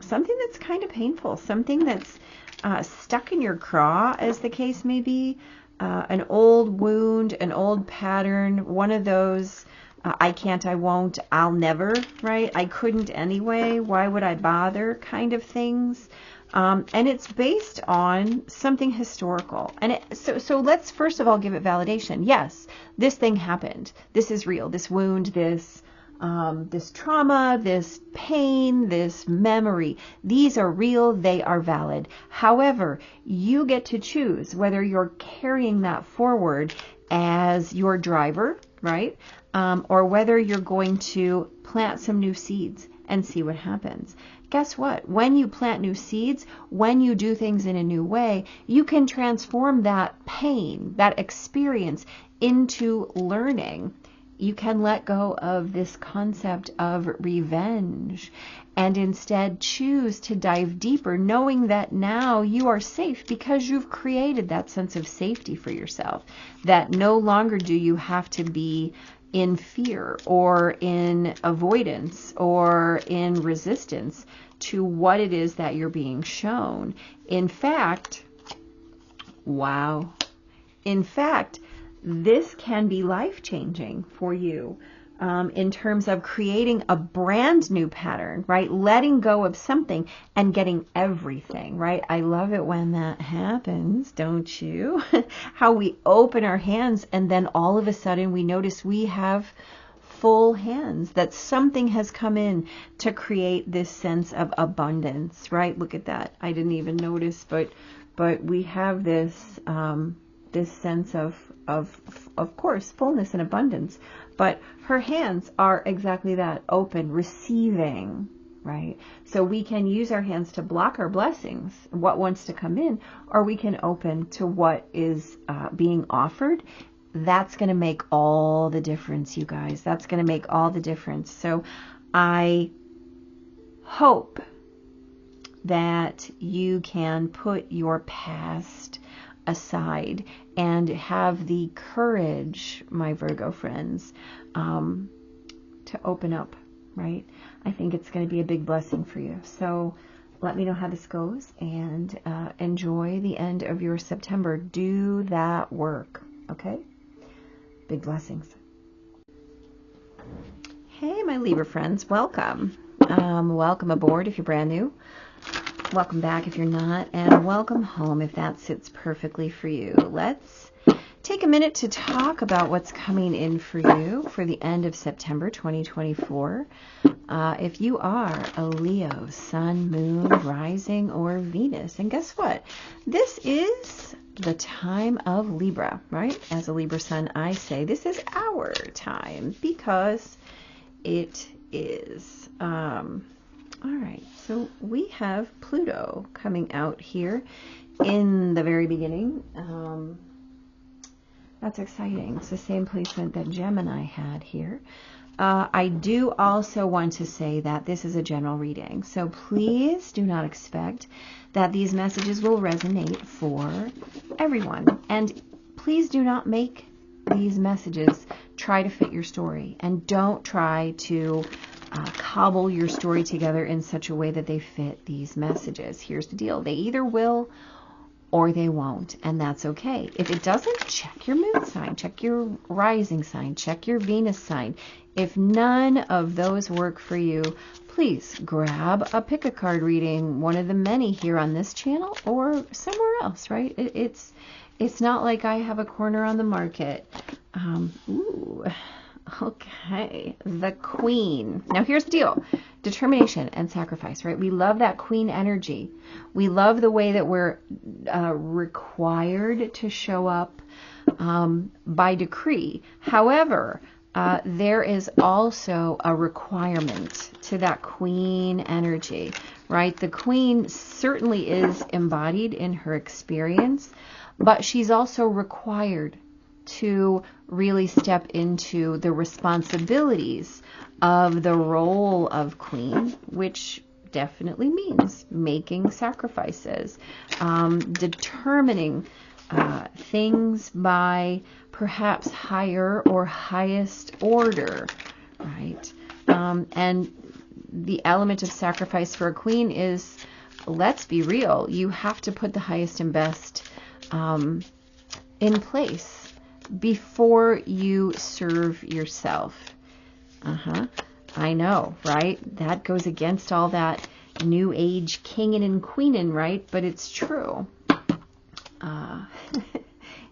something that's kind of painful, something that's stuck in your craw, as the case may be. An old wound, an old pattern, one of those I can't, I won't, I'll never, right? I couldn't anyway, why would I bother kind of things. And it's based on something historical. And so let's first of all give it validation. Yes, this thing happened. This is real. This wound, this trauma, this pain, this memory, these are real, they are valid. However, you get to choose whether you're carrying that forward as your driver, right? Or whether you're going to plant some new seeds and see what happens. Guess what? When you plant new seeds, when you do things in a new way, you can transform that pain, that experience into learning. You can let go of this concept of revenge and instead choose to dive deeper, knowing that now you are safe because you've created that sense of safety for yourself, that no longer do you have to be in fear or in avoidance or in resistance to what it is that you're being shown. In fact, wow. In fact, this can be life-changing for you in terms of creating a brand new pattern, right? Letting go of something and getting everything, right? I love it when that happens, don't you? How we open our hands and then all of a sudden we notice we have full hands, that something has come in to create this sense of abundance, right? Look at that. I didn't even notice, but we have this this sense of course, fullness and abundance. But her hands are exactly that, open, receiving, right? So we can use our hands to block our blessings, what wants to come in, or we can open to what is being offered. That's going to make all the difference, you guys. That's going to make all the difference. So I hope that you can put your past aside and have the courage, my Virgo friends, to open up, right? I think it's going to be a big blessing for you. So let me know how this goes, and enjoy the end of your September. Do that work, okay? Big blessings. Hey, my Libra friends, welcome. Welcome aboard if you're brand new. Welcome back if you're not, and welcome home if that sits perfectly for you. Let's take a minute to talk about what's coming in for you for the end of September 2024. If you are a Leo, Sun, Moon, Rising, or Venus, and guess what? This is the time of Libra, right? As a Libra Sun, I say this is our time because it is. All right, so we have Pluto coming out here in the very beginning. That's exciting. It's the same placement that Gemini had here. I do also want to say that this is a general reading, so please do not expect that these messages will resonate for everyone. And please do not make these messages try to fit your story, and don't try to cobble your story together in such a way that they fit these messages. Here's the deal. They either will or they won't, and that's okay. If it doesn't, check your moon sign, check your rising sign, check your Venus sign. If none of those work for you, please grab a pick a card reading, one of the many here on this channel or somewhere else, right? It's not like I have a corner on the market. Ooh. Okay, the Queen. Now here's the deal. Determination and sacrifice, right? We love that Queen energy. We love the way that we're required to show up by decree. However, there is also a requirement to that Queen energy, right? The Queen certainly is embodied in her experience, but she's also required to really step into the responsibilities of the role of Queen, which definitely means making sacrifices, determining things by perhaps higher or highest order, right? And the element of sacrifice for a Queen is, let's be real, you have to put the highest and best in place before you serve yourself. I know, right? That goes against all that new age kingin' and queenin', right? But it's true.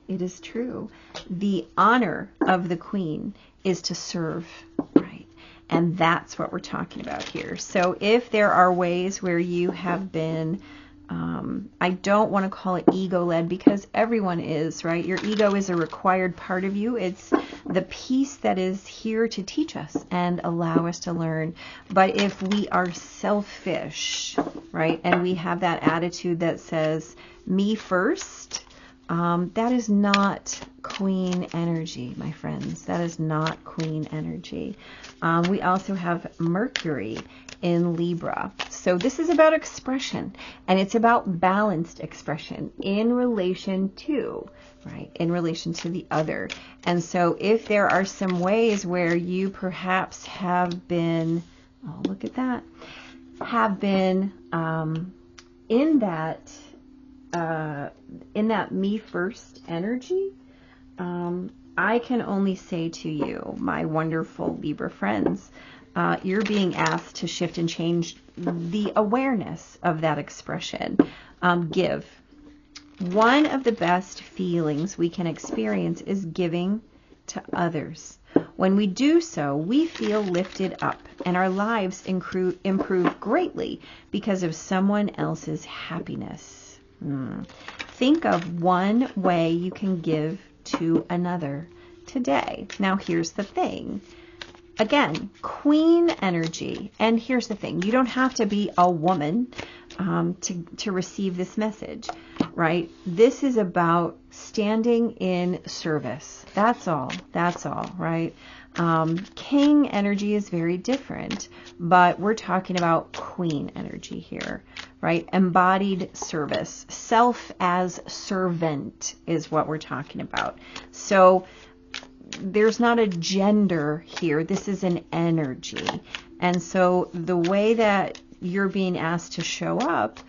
It is true. The honor of the Queen is to serve, right? And that's what we're talking about here. So if there are ways where you have been, I don't want to call it ego-led, because everyone is, right? Your ego is a required part of you. It's the piece that is here to teach us and allow us to learn. But if we are selfish, right, and we have that attitude that says, me first, that is not Queen energy, my friends. That is not Queen energy. We also have Mercury in Libra. So this is about expression, and it's about balanced expression in relation to, right, in relation to the other. And so if there are some ways where you perhaps have been, oh, look at that, have been in that me first energy, I can only say to you, my wonderful Libra friends, you're being asked to shift and change the awareness of that expression. Give. One of the best feelings we can experience is giving to others. When we do so, we feel lifted up and our lives improve greatly because of someone else's happiness. Think of one way you can give to another today. Now, here's the thing. Again, queen energy. And here's the thing. You don't have to be a woman to receive this message, right? This is about standing in service. That's all, right? King energy is very different, but we're talking about queen energy here, right? Embodied service. Self as servant is what we're talking about. So there's not a gender here. This is an energy. And so the way that you're being asked to show up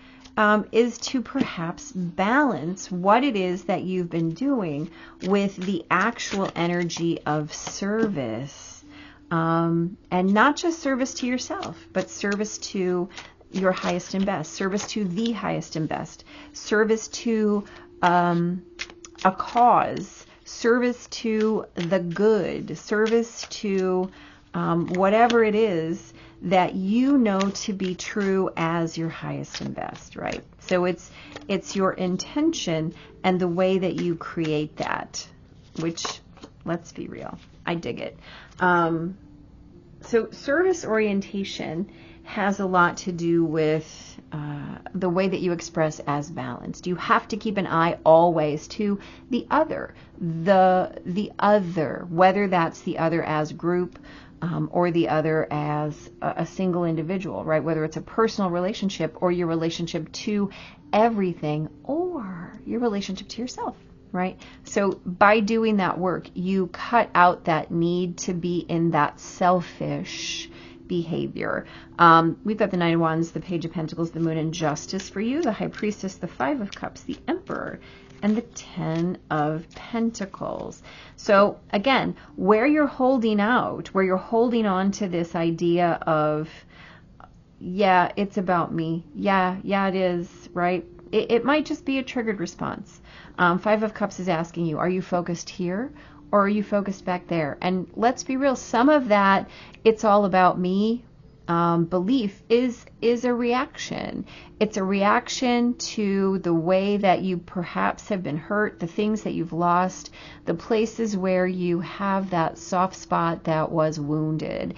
is to perhaps balance what it is that you've been doing with the actual energy of service. And not just service to yourself, but service to your highest and best, service to the highest and best, service to a cause, service to the good, service to whatever it is that you know to be true as your highest and best, right? So it's your intention and the way that you create that, which, let's be real, I dig it. So service orientation has a lot to do with the way that you express as balanced. You have to keep an eye always to the other, the other, whether that's the other as group or the other as a single individual, right? Whether it's a personal relationship or your relationship to everything or your relationship to yourself, right? So by doing that work, you cut out that need to be in that selfish behavior. We've got the Nine of Wands, the Page of Pentacles, the Moon, and Justice for you, the High Priestess, the Five of Cups, the Emperor, and the Ten of Pentacles. So again, where you're holding out, where you're holding on to this idea of, yeah, it's about me. Yeah, it is, right? It might just be a triggered response. Five of Cups is asking you, are you focused here or are you focused back there? And let's be real, some of that, it's all about me, belief is a reaction. It's a reaction to the way that you perhaps have been hurt, the things that you've lost, the places where you have that soft spot that was wounded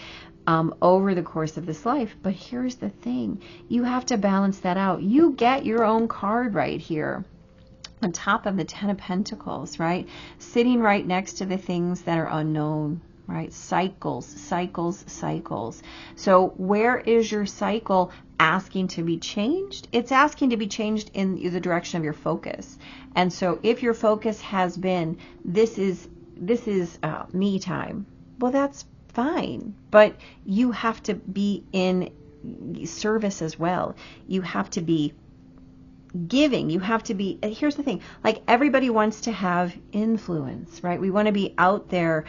over the course of this life. But here's the thing. You have to balance that out. You get your own card right here on top of the Ten of Pentacles, right? Sitting right next to the things that are unknown, right? Cycles. So where is your cycle asking to be changed? It's asking to be changed in the direction of your focus. And so if your focus has been, this is me time, well, that's fine. But you have to be in service as well. You have to be giving. You have to be, here's the thing, like everybody wants to have influence, right? We want to be out there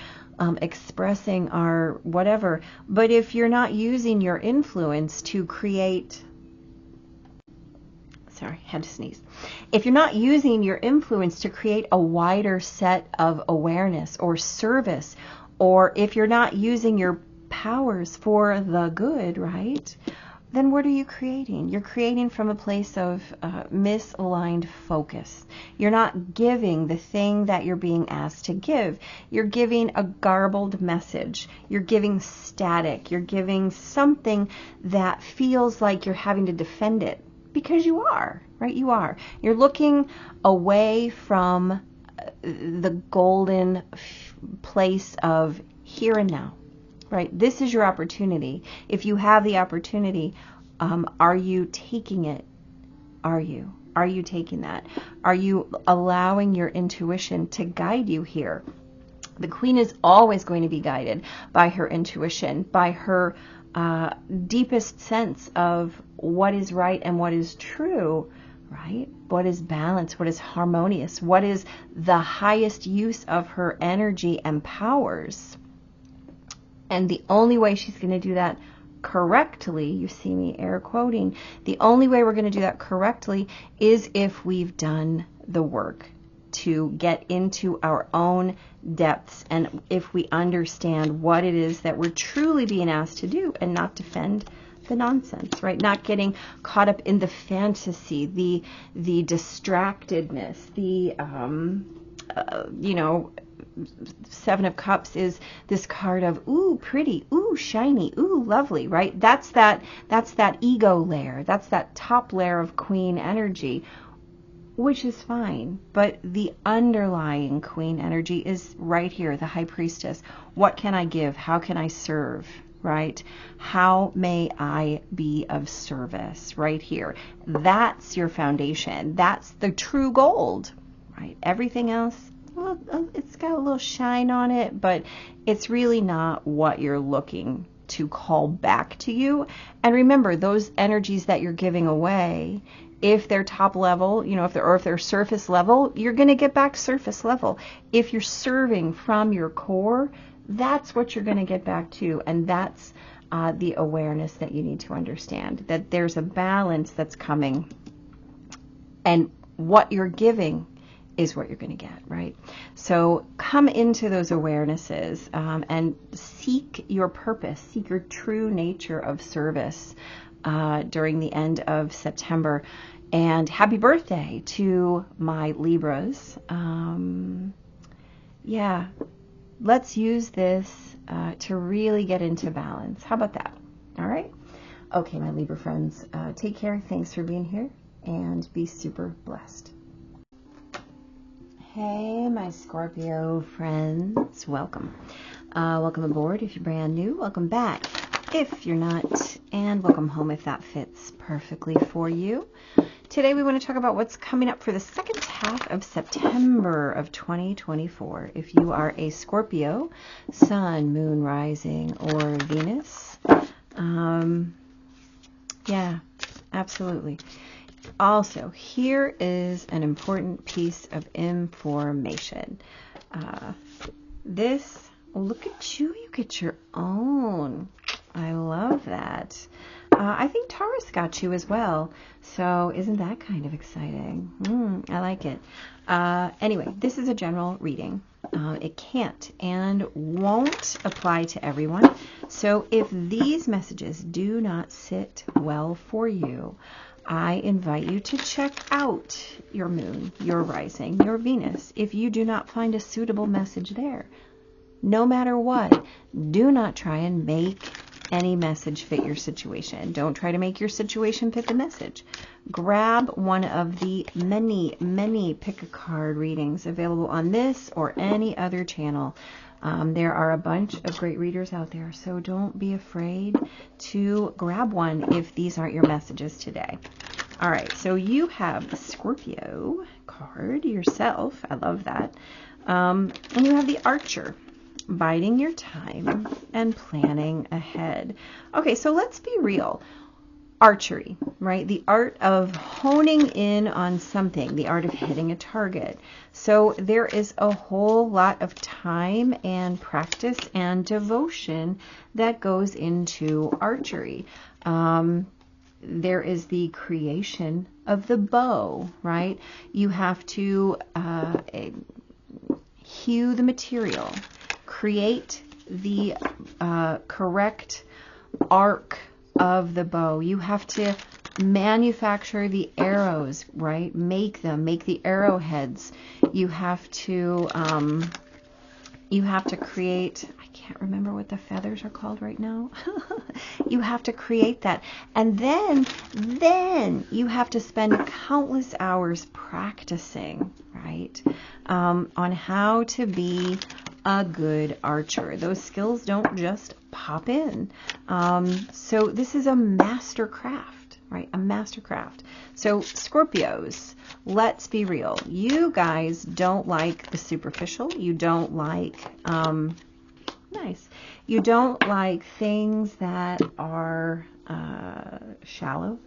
expressing our whatever. But if you're not using your influence to create, sorry, had to sneeze. If you're not using your influence to create a wider set of awareness or service, or if you're not using your powers for the good, right? Then what are you creating? You're creating from a place of misaligned focus. You're not giving the thing that you're being asked to give. You're giving a garbled message. You're giving static. You're giving something that feels like you're having to defend it, because you are, right? You are. You're looking away from the golden place of here and now. Right? This is your opportunity. If you have the opportunity, are you taking it? Are you taking that? Are you allowing your intuition to guide you here? The Queen is always going to be guided by her intuition, by her deepest sense of what is right and what is true, right? What is balanced? What is harmonious? What is the highest use of her energy and powers? And the only way she's going to do that correctly, you see me air quoting, the only way we're going to do that correctly is if we've done the work. to get into our own depths, and if we understand what it is that we're truly being asked to do and not defend the nonsense, right? Not getting caught up in the fantasy, the distractedness, the you know, Seven of Cups is this card of ooh pretty, ooh shiny, ooh lovely, right? That's that ego layer. That's that top layer of queen energy, which is fine. But the underlying queen energy is right here, the high priestess. What can I give? How can I serve? Right? How may I be of service? Right here. That's your foundation. That's the true gold, right? Everything else, well, it's got a little shine on it, but it's really not what you're looking to call back to you. And remember, those energies that you're giving away, if they're top level, you know, if they're surface level, you're going to get back surface level. If you're serving from your core, that's what you're going to get back to. And that's the awareness that you need to understand, that there's a balance that's coming, and what you're giving is what you're going to get, right? So come into those awarenesses and seek your purpose, seek your true nature of service during the end of September. And happy birthday to my Libras. Yeah, let's use this to really get into balance. How about that? All right? Okay, my Libra friends, take care. Thanks for being here, and be super blessed. Hey, my Scorpio friends, welcome. Welcome aboard if you're brand new. Welcome back if you're not, and welcome home if that fits perfectly for you. Today we want to talk about what's coming up for the second half of September of 2024. If you are a Scorpio, Sun, Moon, Rising, or Venus, yeah, absolutely. Also, here is an important piece of information. Look at you, you get your own. I love that. I think Taurus got you as well. So isn't that kind of exciting? I like it. Anyway, this is a general reading. It can't and won't apply to everyone. So if these messages do not sit well for you, I invite you to check out your moon, your rising, your Venus. If you do not find a suitable message there, no matter what, do not try and make any message fit your situation. Don't try to make your situation fit the message. Grab one of the many pick a card readings available on this or any other channel. There are a bunch of great readers out there, so don't be afraid to grab one if these aren't your messages today. All right, so you have the Scorpio card yourself. I love that. And you have the Archer, biding your time and planning ahead. Okay, so let's be real. Archery, right? The art of honing in on something, the art of hitting a target. So there is a whole lot of time and practice and devotion that goes into archery. There is the creation of the bow, right? You have to hew the material, create the correct arc of the bow. You have to manufacture the arrows, right? Make the arrowheads. You have to create, I can't remember what the feathers are called right now. You have to create that. And then you have to spend countless hours practicing, right? On how to be a good archer. Those skills don't just pop in. So this is a master craft, right? A master craft. So Scorpios, let's be real. You guys don't like the superficial. You don't like, you don't like things that are shallow.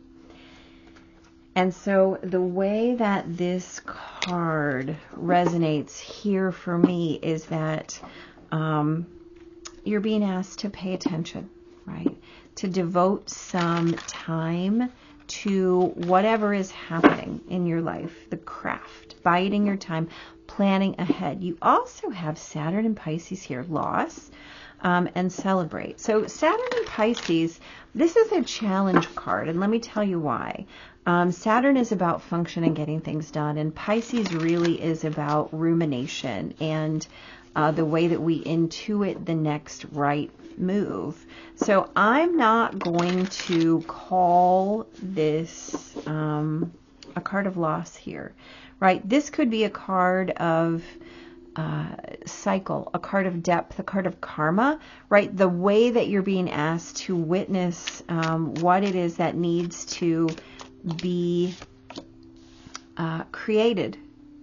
And so the way that this card resonates here for me is that you're being asked to pay attention, right? To devote some time to whatever is happening in your life, the craft, biding your time, planning ahead. You also have Saturn and Pisces here, loss, and celebrate. So Saturn and Pisces, this is a challenge card, and let me tell you why. Saturn is about function and getting things done, and Pisces really is about rumination and the way that we intuit the next right move. So I'm not going to call this a card of loss here, right? This could be a card of cycle, a card of depth, a card of karma, right? The way that you're being asked to witness what it is that needs to be created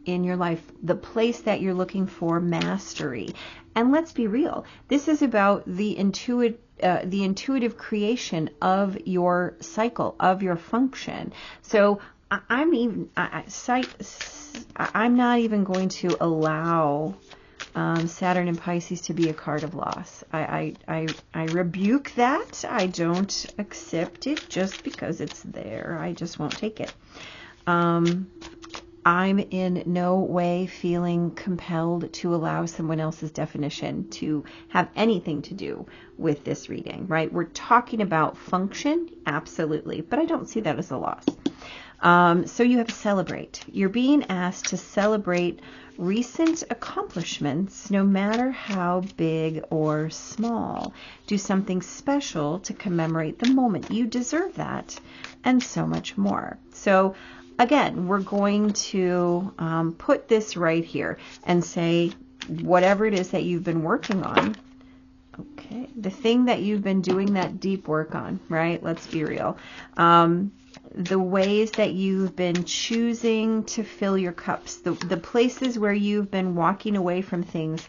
in your life, the place that you're looking for mastery. And let's be real, this is about the intuitive creation of your cycle, of your function. So I'm not even going to allow Saturn and Pisces to be a card of loss. I rebuke that. I don't accept it just because it's there. I just won't take it. I'm in no way feeling compelled to allow someone else's definition to have anything to do with this reading, right? We're talking about function, absolutely, but I don't see that as a loss. So you have celebrate. You're being asked to celebrate recent accomplishments, no matter how big or small. Do something special to commemorate the moment. You deserve that, and so much more. So again, we're going to put this right here and say, whatever it is that you've been working on, okay, the thing that you've been doing that deep work on, right? Let's be real. The ways that you've been choosing to fill your cups, the places where you've been walking away from things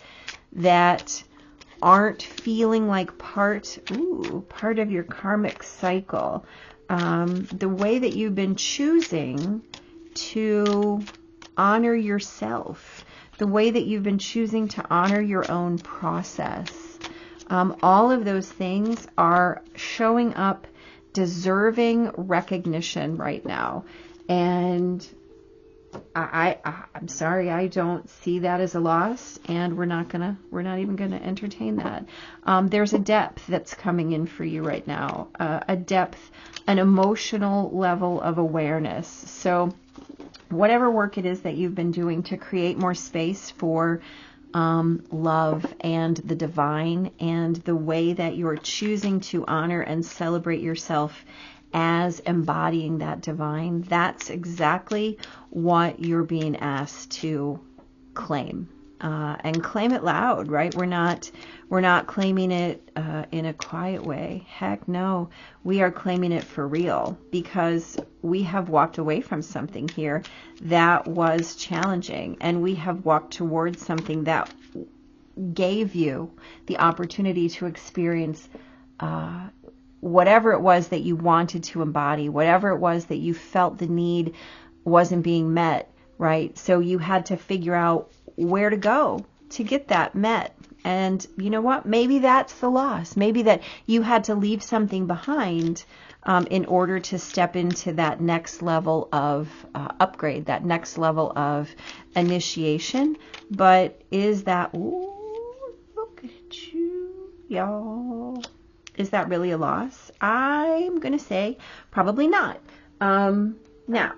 that aren't feeling like part of your karmic cycle. The way that you've been choosing to honor yourself, the way that you've been choosing to honor your own process. All of those things are showing up, deserving recognition right now. And I'm sorry, I don't see that as a loss, and we're not even gonna entertain that. There's a depth that's coming in for you right now, a depth, an emotional level of awareness. So whatever work it is that you've been doing to create more space for love and the divine, and the way that you're choosing to honor and celebrate yourself as embodying that divine, that's exactly what you're being asked to claim, and claim it loud, right? We're not claiming it in a quiet way. Heck no, we are claiming it for real, because we have walked away from something here that was challenging, and we have walked towards something that gave you the opportunity to experience whatever it was that you wanted to embody, whatever it was that you felt the need wasn't being met, right? So you had to figure out where to go to get that met. And you know what? Maybe that's the loss. Maybe that you had to leave something behind in order to step into that next level of upgrade, that next level of initiation. But is that, ooh, look at you, y'all. Is that really a loss? I'm going to say probably not. Now,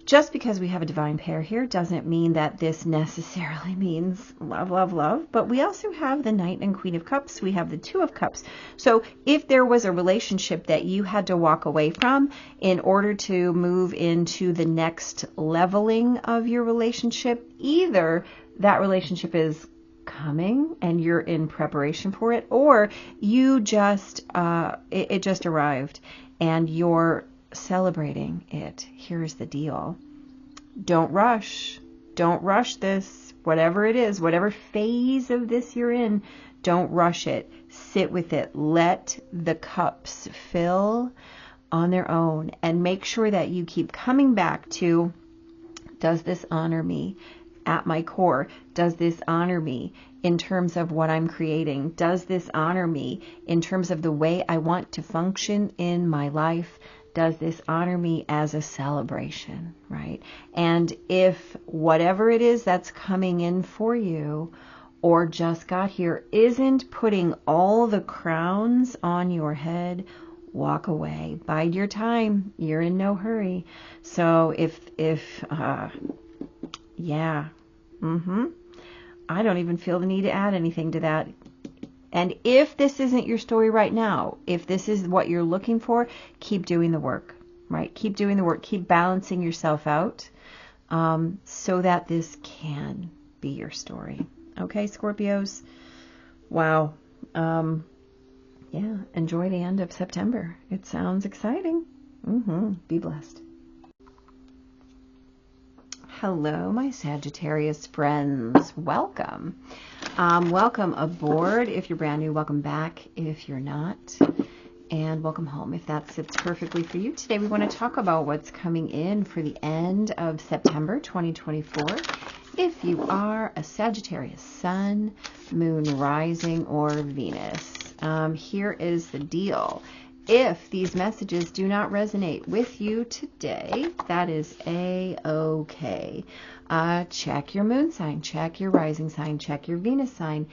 just because we have a divine pair here doesn't mean that this necessarily means love, love, love. But we also have the Knight and Queen of Cups. We have the Two of Cups. So if there was a relationship that you had to walk away from in order to move into the next leveling of your relationship, either that relationship is coming and you're in preparation for it, or you just it just arrived and you're celebrating it. Here's the deal. Don't rush this, whatever it is, whatever phase of this you're in. Don't rush it. Sit with it. Let the cups fill on their own, and make sure that you keep coming back to, does this honor me at my core? Does this honor me in terms of what I'm creating? Does this honor me in terms of the way I want to function in my life? does this honor me as a celebration, right? And if whatever it is that's coming in for you or just got here isn't putting all the crowns on your head, walk away. Bide your time. You're in no hurry. So I don't even feel the need to add anything to that. And if this isn't your story right now, if this is what you're looking for, keep doing the work, right? Keep doing the work. Keep balancing yourself out so that this can be your story. Okay, Scorpios? Wow. Yeah, enjoy the end of September. It sounds exciting. Be blessed. Hello, my Sagittarius friends. Welcome. Welcome aboard. If you're brand new, welcome back. If you're not, and welcome home if that sits perfectly for you. Today we want to talk about what's coming in for the end of September 2024. If you are a Sagittarius sun, moon, rising, or Venus, here is the deal. If these messages do not resonate with you today, that is A-okay. Check your moon sign, check your rising sign, check your Venus sign.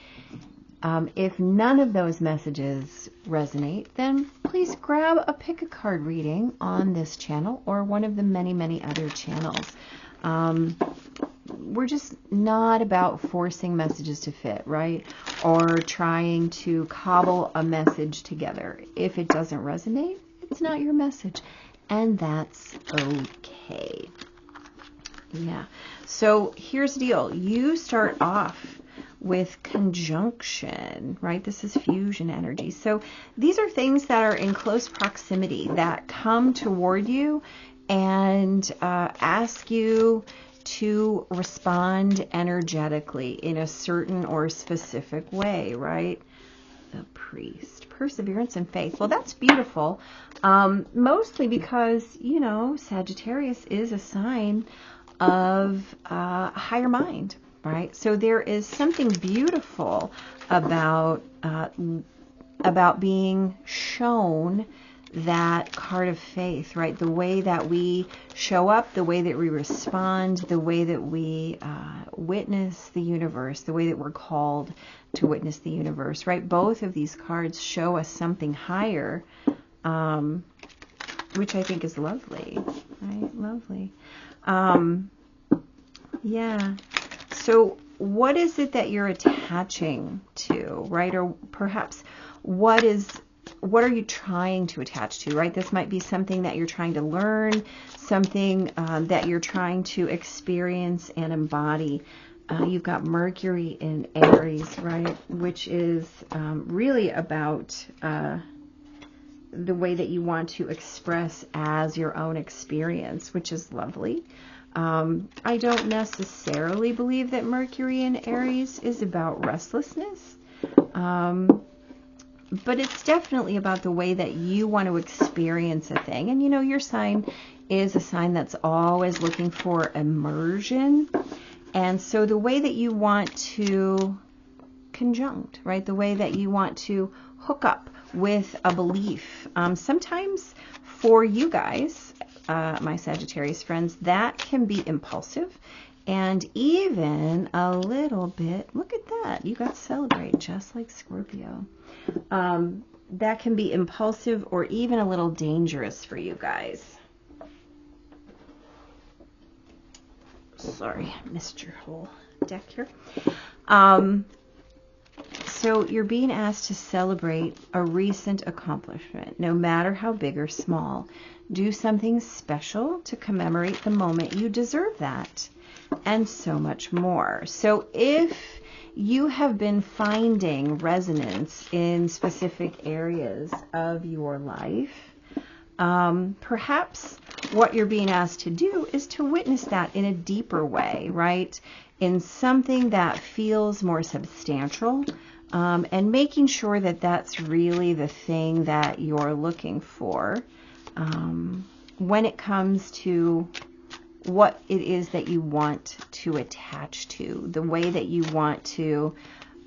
If none of those messages resonate, then please grab a pick a card reading on this channel or one of the many, many other channels. We're just not about forcing messages to fit, right? Or trying to cobble a message together. If it doesn't resonate, it's not your message. And that's okay. Yeah. So here's the deal. You start off with conjunction, right? This is fusion energy. So these are things that are in close proximity that come toward you and ask you to respond energetically in a certain or specific way, right? The Priest, perseverance and faith. Well, that's beautiful. Mostly because, you know, Sagittarius is a sign of higher mind, right? So there is something beautiful about being shown that card of faith, right? The way that we show up, the way that we respond, the way that we witness the universe, the way that we're called to witness the universe, right? Both of these cards show us something higher, which I think is lovely, right? Lovely. Yeah. So what is it that you're attaching to, right? Or perhaps what are you trying to attach to, right? This might be something that you're trying to learn, something that you're trying to experience and embody. You've got Mercury in Aries, right? Which is really about the way that you want to express as your own experience, which is lovely. I don't necessarily believe that Mercury in Aries is about restlessness. But it's definitely about the way that you want to experience a thing. And, you know, your sign is a sign that's always looking for immersion. And so the way that you want to conjunct, right, the way that you want to hook up with a belief, sometimes for you guys, my Sagittarius friends, that can be impulsive. And even a little bit, look at that, you got to celebrate just like Scorpio. That can be impulsive or even a little dangerous for you guys. Sorry, I missed your whole deck here. So you're being asked to celebrate a recent accomplishment, no matter how big or small. Do something special to commemorate the moment. You deserve that. And so much more. So if you have been finding resonance in specific areas of your life, perhaps what you're being asked to do is to witness that in a deeper way, right? In something that feels more substantial, and making sure that that's really the thing that you're looking for when it comes to what it is that you want to attach to, the way that you want to,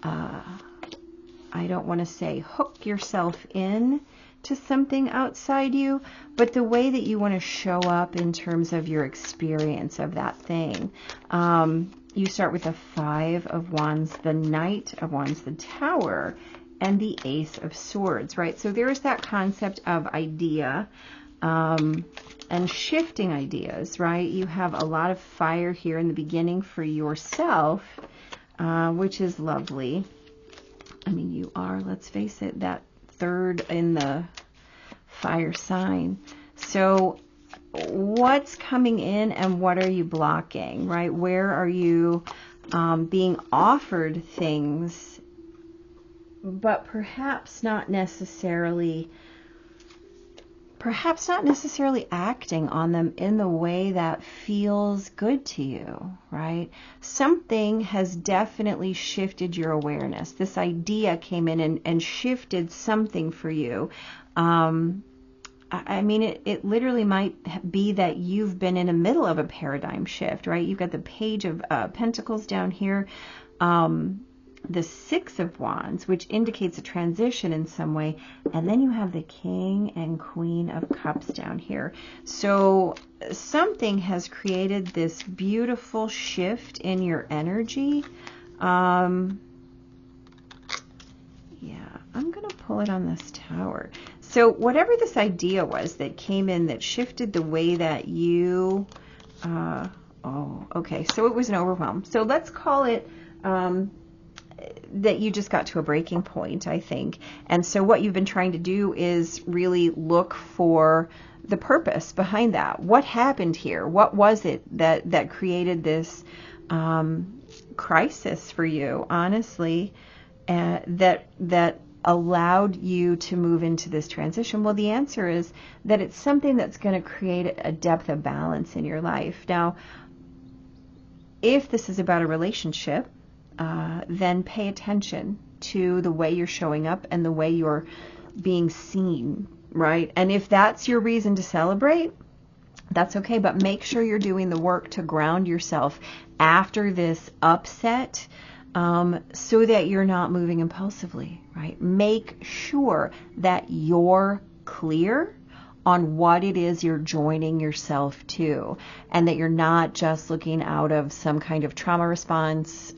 I don't want to say hook yourself in to something outside you, but the way that you want to show up in terms of your experience of that thing. You start with the 5 of Wands, the Knight of Wands, the Tower, and the Ace of Swords, right? So there's that concept of idea and shifting ideas, right? You have a lot of fire here in the beginning for yourself, which is lovely. I mean, you are, let's face it, that 3rd in the fire sign. So what's coming in and what are you blocking, right? Where are you being offered things, but perhaps not necessarily acting on them in the way that feels good to you, right? Something has definitely shifted your awareness. This idea came in and shifted something for you. I mean, it literally might be that you've been in the middle of a paradigm shift, right? You've got the Page of Pentacles down here, the 6 of Wands, which indicates a transition in some way, and then you have the King and Queen of Cups down here. So something has created this beautiful shift in your energy. Yeah, I'm going to pull it on this Tower. So whatever this idea was that came in that shifted the way that you, okay, so it was an overwhelm. So let's call it that you just got to a breaking point, I think. And so what you've been trying to do is really look for the purpose behind that. What happened here? What was it that created this crisis for you, honestly, that allowed you to move into this transition? Well, the answer is that it's something that's going to create a depth of balance in your life. Now, if this is about a relationship, then pay attention to the way you're showing up and the way you're being seen, right? And if that's your reason to celebrate, that's okay, but make sure you're doing the work to ground yourself after this upset, so that you're not moving impulsively, right? Make sure that you're clear on what it is you're joining yourself to, and that you're not just looking out of some kind of trauma response,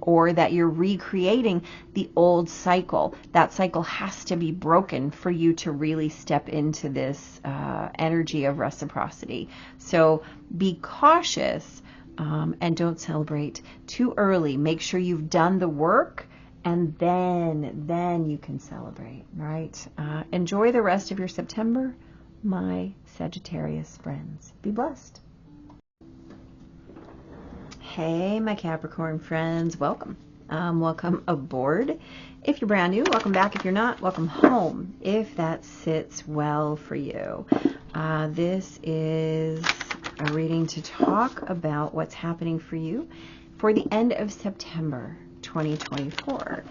or that you're recreating the old cycle. That cycle has to be broken for you to really step into this energy of reciprocity. So be cautious, and don't celebrate too early. Make sure you've done the work, and then you can celebrate, right? Enjoy the rest of your September, my Sagittarius friends. Be blessed. Hey, my Capricorn friends, welcome. Welcome aboard. If you're brand new, welcome back. If you're not, welcome home, if that sits well for you. This is a reading to talk about what's happening for you for the end of September 2024.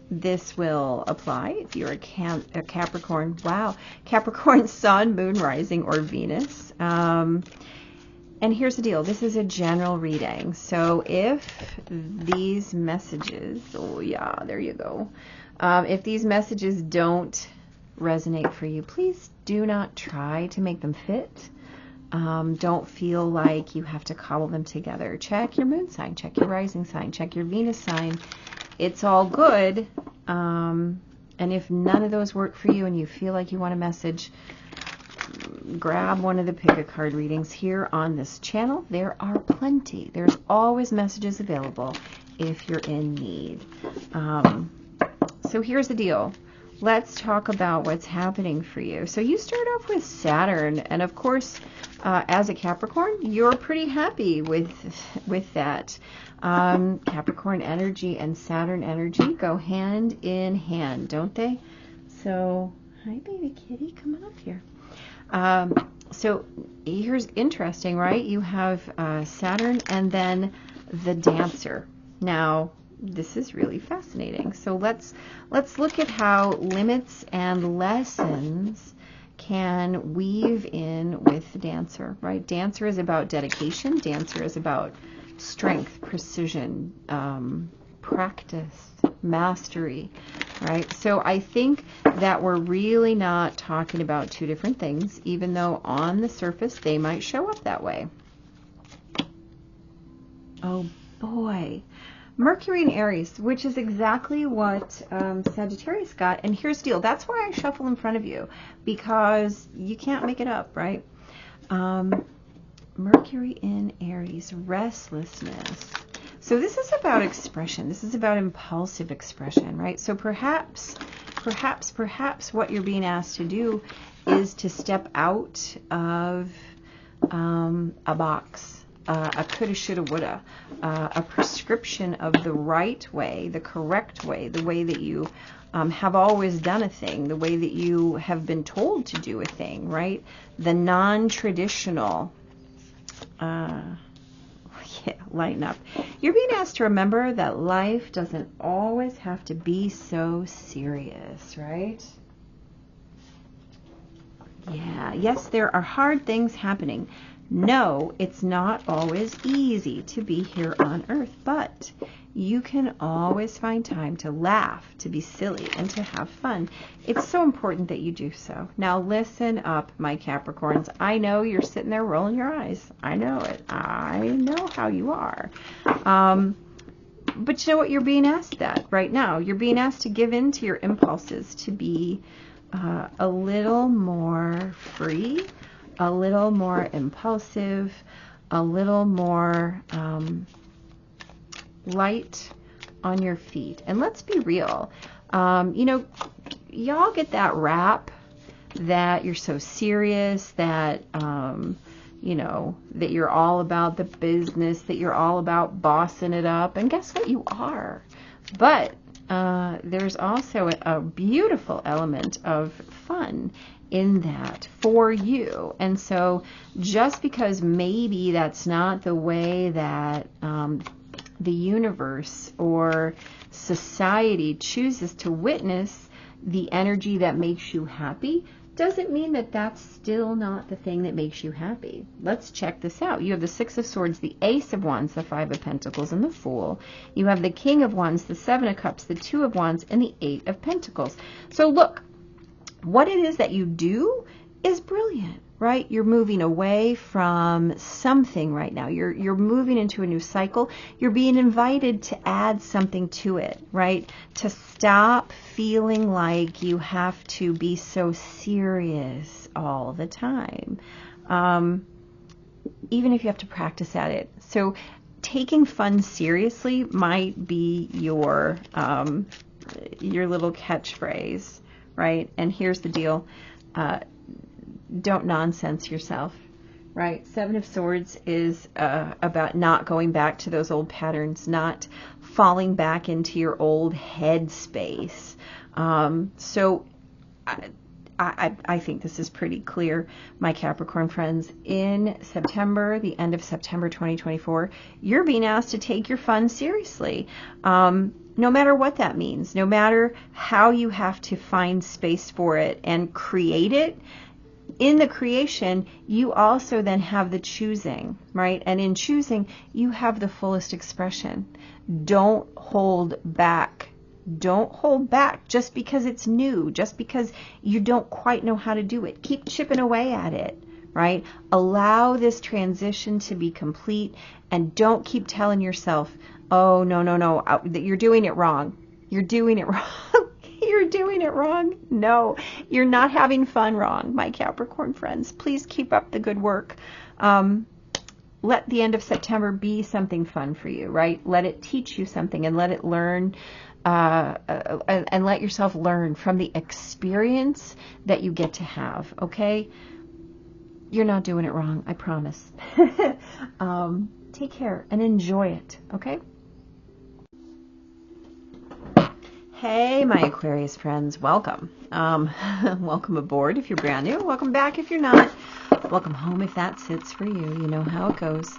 This will apply if you're a Capricorn. Wow. Capricorn Sun, Moon, Rising, or Venus. And here's the deal. This is a general reading. So if these messages, oh yeah, there you go. If these messages don't resonate for you, please do not try to make them fit. Don't feel like you have to cobble them together. Check your moon sign, check your rising sign, check your Venus sign. It's all good. And if none of those work for you and you feel like you want a message, grab one of the pick a card readings here on this channel. There are plenty. There's always messages available if you're in need. So here's the deal. Let's talk about what's happening for you. So you start off with Saturn, and of course, as a Capricorn, you're pretty happy with that. Capricorn energy and Saturn energy go hand in hand, don't they? So, hi baby kitty, come on up here. So here's interesting, right? You have Saturn and then the Dancer. Now, this is really fascinating. So let's look at how limits and lessons can weave in with the Dancer, right? Dancer is about dedication. Dancer is about strength, precision, practice, mastery. right? So I think that we're really not talking about two different things, even though on the surface they might show up that way. Oh boy. Mercury in Aries, which is exactly what Sagittarius got. And here's the deal. That's why I shuffle in front of you, because you can't make it up, right? Mercury in Aries, restlessness. So this is about expression. This is about impulsive expression, right? So perhaps what you're being asked to do is to step out of a box. A coulda, shoulda, woulda, a prescription of the right way, the correct way, the way that you have always done a thing, the way that you have been told to do a thing, right? The non-traditional, lighten up. You're being asked to remember that life doesn't always have to be so serious, right? Yeah, yes, there are hard things happening. No, it's not always easy to be here on Earth, but you can always find time to laugh, to be silly, and to have fun. It's so important that you do so. Now listen up, my Capricorns. I know you're sitting there rolling your eyes. I know it. I know how you are. But you know what? You're being asked that right now. You're being asked to give in to your impulses, to be a little more free, a little more impulsive, a little more light on your feet. And let's be real. You know, y'all get that rap that you're so serious, that, you know, that you're all about the business, that you're all about bossing it up. And guess what? You are. But there's also a beautiful element of fun in that for you. And so just because maybe that's not the way that the universe or society chooses to witness the energy that makes you happy, doesn't mean that that's still not the thing that makes you happy. Let's check this out. You have the Six of Swords, the Ace of Wands, the Five of Pentacles, and the Fool. You have the King of Wands, the Seven of Cups, the Two of Wands, and the Eight of Pentacles. So look, what it is that you do is brilliant, right? You're moving away from something right now. You're moving into a new cycle. You're being invited to add something to it, right? To stop feeling like you have to be so serious all the time, even if you have to practice at it. So taking fun seriously might be your little catchphrase, right? And here's the deal. Don't nonsense yourself, right? Seven of Swords is about not going back to those old patterns, not falling back into your old head space. So I think this is pretty clear, my Capricorn friends. In September, the end of September 2024, you're being asked to take your fun seriously. No matter what that means, no matter how you have to find space for it and create it, in the creation, you also then have the choosing, right? And in choosing, you have the fullest expression. Don't hold back. Don't hold back just because it's new, just because you don't quite know how to do it. Keep chipping away at it, right? Allow this transition to be complete, and don't keep telling yourself, oh, no, that you're doing it wrong. You're doing it wrong. You're doing it wrong. No, you're not having fun wrong, my Capricorn friends. Please keep up the good work. Let the end of September be something fun for you, right? Let it teach you something, and let it learn, and let yourself learn from the experience that you get to have, okay? You're not doing it wrong, I promise. Take care and enjoy it, okay? Hey, my Aquarius friends, welcome. Welcome aboard if you're brand new. Welcome back if you're not. Welcome home if that sits for you. You know how it goes.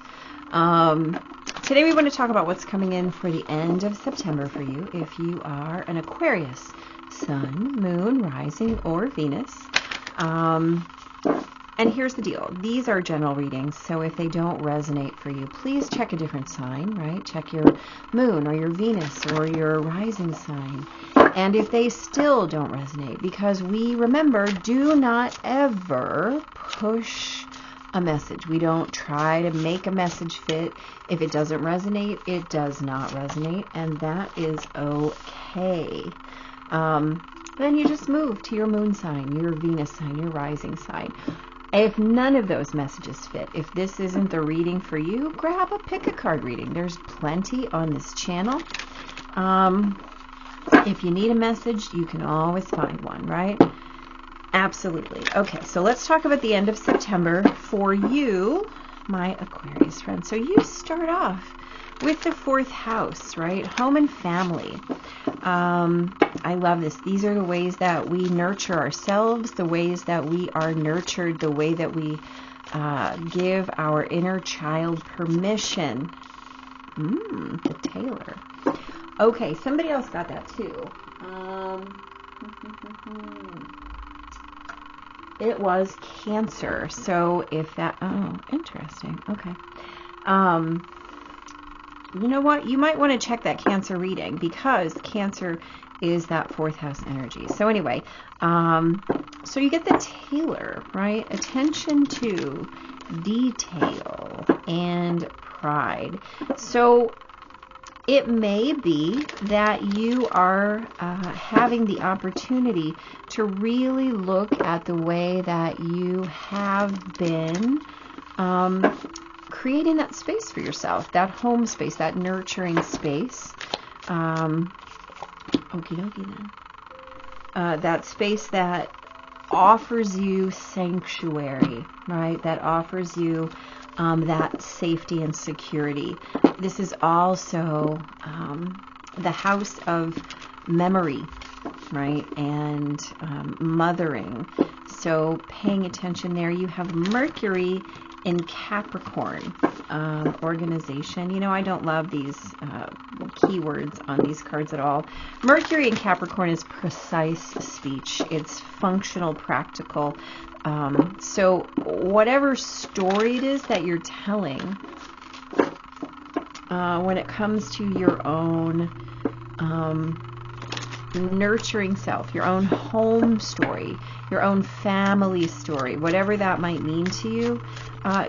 Today we want to talk about what's coming in for the end of September for you if you are an Aquarius, Sun, Moon, Rising, or Venus. And here's the deal. These are general readings, so if they don't resonate for you, please check a different sign, right? Check your Moon or your Venus or your Rising sign And if they still don't resonate, because we, remember, do not ever push a message. We don't try to make a message fit. If it doesn't resonate, it does not resonate, and that is okay. Then you just move to your moon sign, your Venus sign, your rising sign. If none of those messages fit, if this isn't the reading for you, grab a pick a card reading. There's plenty on this channel. If you need a message, you can always find one, right? Absolutely. Okay, so let's talk about the end of September for you, my Aquarius friends. So you start off with the 4th house, right? Home and family. I love this. These are the ways that we nurture ourselves, the ways that we are nurtured, the way that we give our inner child permission. The tailor. Okay, somebody else got that too. It was Cancer. So if that, oh, interesting. Okay. You know what? You might want to check that Cancer reading, because Cancer is that 4th house energy. So anyway, so you get the tailor, right? Attention to detail and pride. So it may be that you are having the opportunity to really look at the way that you have been creating that space for yourself, that home space, that nurturing space. Okie dokie then. That space that offers you sanctuary, right? That offers you that safety and security. This is also the house of memory, right? And mothering. So paying attention there. You have Mercury in Capricorn, organization. You know, I don't love these keywords on these cards at all. Mercury in Capricorn is precise speech. It's functional, practical. So whatever story it is that you're telling, when it comes to your own nurturing self, your own home story, your own family story, whatever that might mean to you,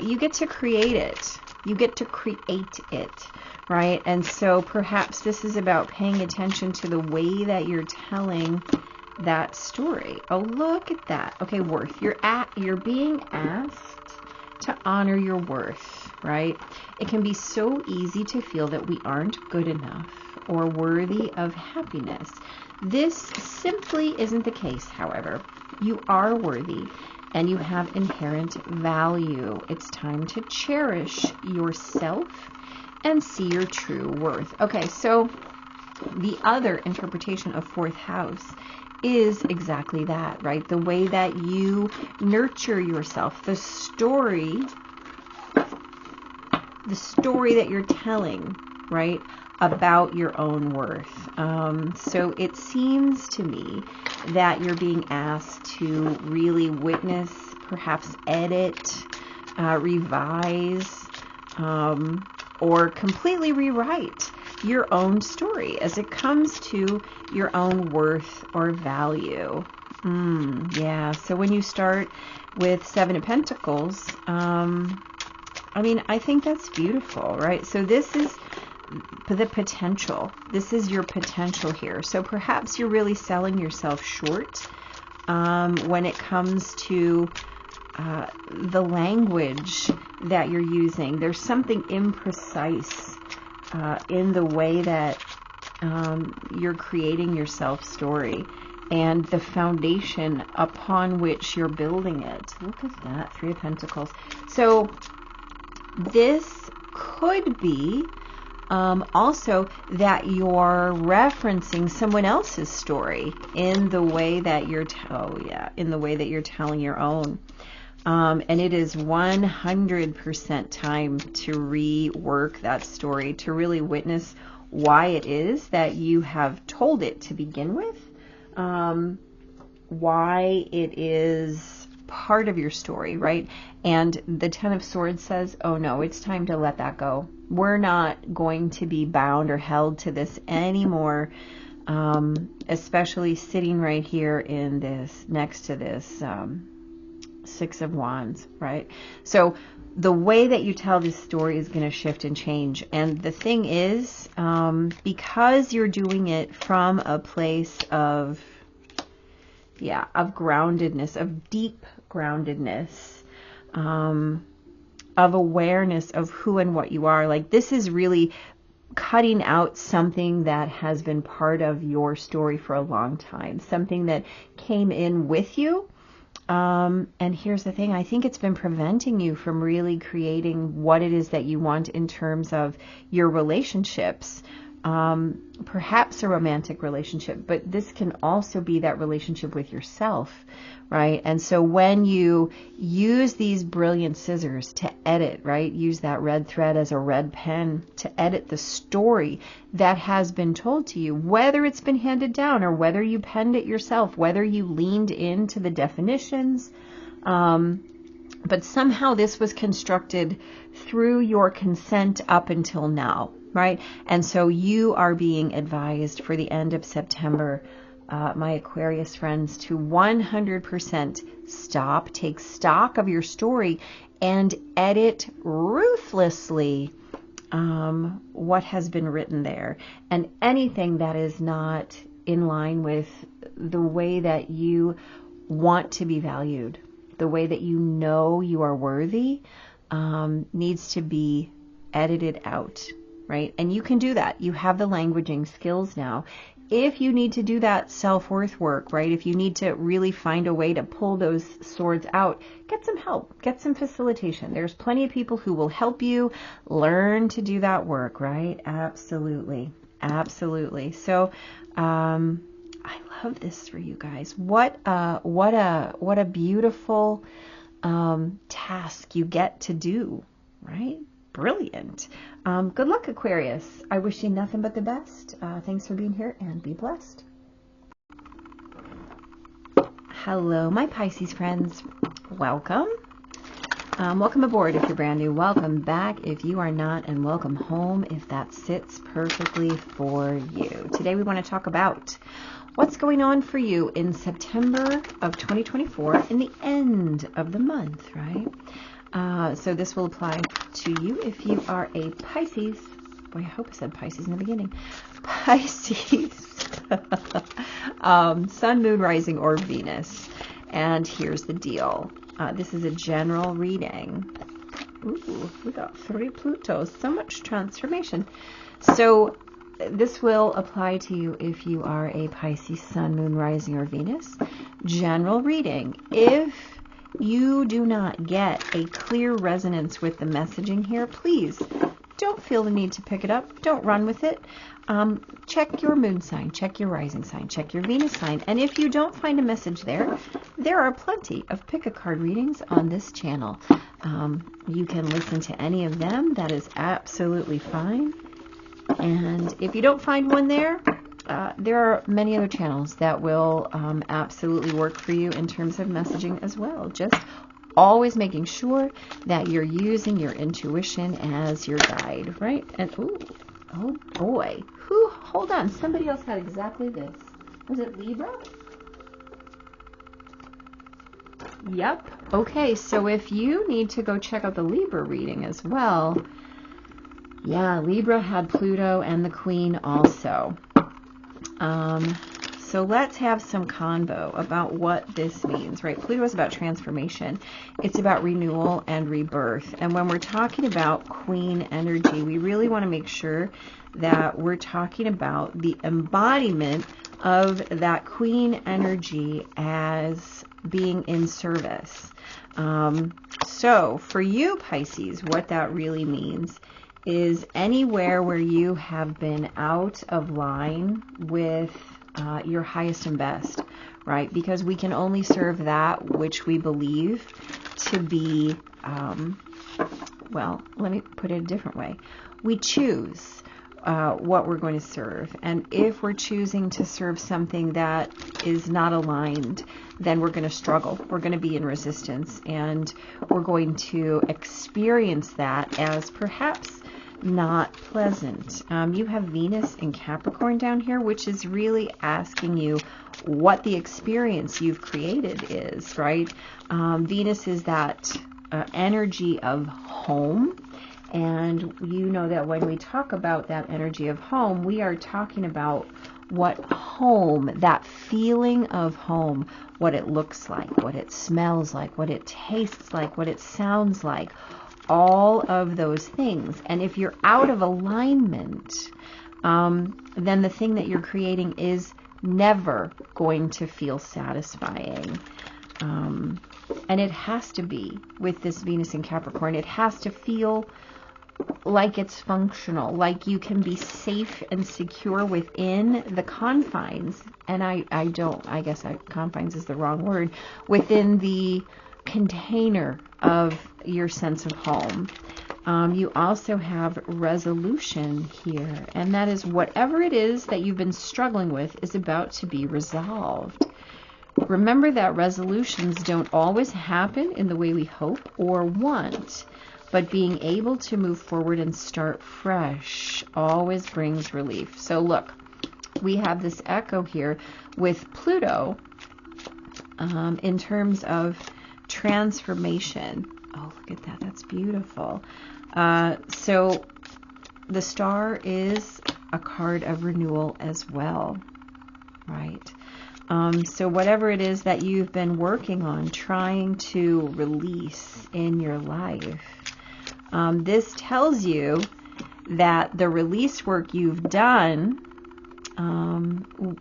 you get to create it. You get to create it, right? And so perhaps this is about paying attention to the way that you're telling that story. Oh, look at that. Okay, worth. You're being asked to honor your worth, right? It can be so easy to feel that we aren't good enough or worthy of happiness. This simply isn't the case, however. You are worthy and you have inherent value. It's time to cherish yourself and see your true worth. Okay, so the other interpretation of 4th house is exactly that, right? The way that you nurture yourself, the story that you're telling, right, about your own worth. So it seems to me that you're being asked to really witness, perhaps edit, revise, or completely rewrite your own story as it comes to your own worth or value. Yeah, so when you start with 7 of Pentacles, I mean, I think that's beautiful, right? So this is the potential. This is your potential here. So perhaps you're really selling yourself short when it comes to the language that you're using. There's something imprecise in the way that you're creating your self-story and the foundation upon which you're building it. Look at that, 3 of Pentacles. So this could be also that you're referencing someone else's story in the way that you're in the way that you're telling your own. And it is 100% time to rework that story, to really witness why it is that you have told it to begin with, why it is part of your story, right? And the 10 of Swords says, oh no, it's time to let that go. We're not going to be bound or held to this anymore. especially sitting right here in this, next to this Six of Wands, right? So the way that you tell this story is going to shift and change. And the thing is, because you're doing it from a place of, of groundedness, of deep groundedness, of awareness of who and what you are, like this is really cutting out something that has been part of your story for a long time, something that came in with you. And here's the thing, I think it's been preventing you from really creating what it is that you want in terms of your relationships, perhaps a romantic relationship, but this can also be that relationship with yourself, right? And so when you use these brilliant scissors to edit, right, use that red thread as a red pen to edit the story that has been told to you, whether it's been handed down or whether you penned it yourself, whether you leaned into the definitions, but somehow this was constructed through your consent up until now, right? And so you are being advised for the end of September, my Aquarius friends, to 100% stop, take stock of your story, and edit ruthlessly what has been written there. And anything that is not in line with the way that you want to be valued, the way that you know you are worthy, needs to be edited out, right? And you can do that. You have the languaging skills now. If you need to do that self-worth work, right? If you need to really find a way to pull those swords out, get some help, get some facilitation. There's plenty of people who will help you learn to do that work, right? Absolutely. Absolutely. So, I love this for you guys. What a beautiful task you get to do, right? Brilliant. Good luck, Aquarius. I wish you nothing but the best. Thanks for being here and be blessed. Hello, my Pisces friends. Welcome. Welcome aboard if you're brand new. Welcome back if you are not, and welcome home if that sits perfectly for you. Today we want to talk about what's going on for you in September of 2024, in the end of the month, right? So this will apply to you if you are a Pisces. Boy, I hope I said Pisces in the beginning. Pisces. Sun, Moon, Rising, or Venus. And here's the deal. This is a general reading. Ooh, we got 3 Plutos. So much transformation. So this will apply to you if you are a Pisces, Sun, Moon, Rising, or Venus. General reading. If you do not get a clear resonance with the messaging here, please don't feel the need to pick it up. Don't run with it. Check your moon sign, check your rising sign, check your Venus sign. And if you don't find a message there, there are plenty of pick a card readings on this channel. You can listen to any of them. That is absolutely fine. And if you don't find one there, there are many other channels that will absolutely work for you in terms of messaging as well. Just always making sure that you're using your intuition as your guide, right? And oh boy, hold on, somebody else had exactly this. Was it Libra? Yep. Okay, so if you need to go check out the Libra reading as well, yeah, Libra had Pluto and the Queen also. So let's have some convo about what this means, right? Pluto is about transformation. It's about renewal and rebirth. And when we're talking about Queen energy, we really want to make sure that we're talking about the embodiment of that Queen energy as being in service. So for you, Pisces, what that really means is anywhere where you have been out of line with your highest and best, right? Because we can only serve that which we believe to be, well, let me put it a different way. We choose what we're going to serve. And if we're choosing to serve something that is not aligned, then we're going to struggle. We're going to be in resistance, and we're going to experience that as perhaps not pleasant. You have Venus in Capricorn down here, which is really asking you what the experience you've created is, right? Venus is that energy of home. And you know that when we talk about that energy of home, we are talking about what home, that feeling of home, what it looks like, what it smells like, what it tastes like, what it sounds like, all of those things. And if you're out of alignment, then the thing that you're creating is never going to feel satisfying. And it has to be with this Venus in Capricorn. It has to feel like it's functional, like you can be safe and secure within the confines. And I guess confines is the wrong word, within the container of your sense of home. You also have resolution here, and that is whatever it is that you've been struggling with is about to be resolved. Remember that resolutions don't always happen in the way we hope or want, but being able to move forward and start fresh always brings relief. So look, we have this echo here with Pluto in terms of transformation. Oh, look at that. That's beautiful. So the star is a card of renewal as well, right? So whatever it is that you've been working on, trying to release in your life, this tells you that the release work you've done,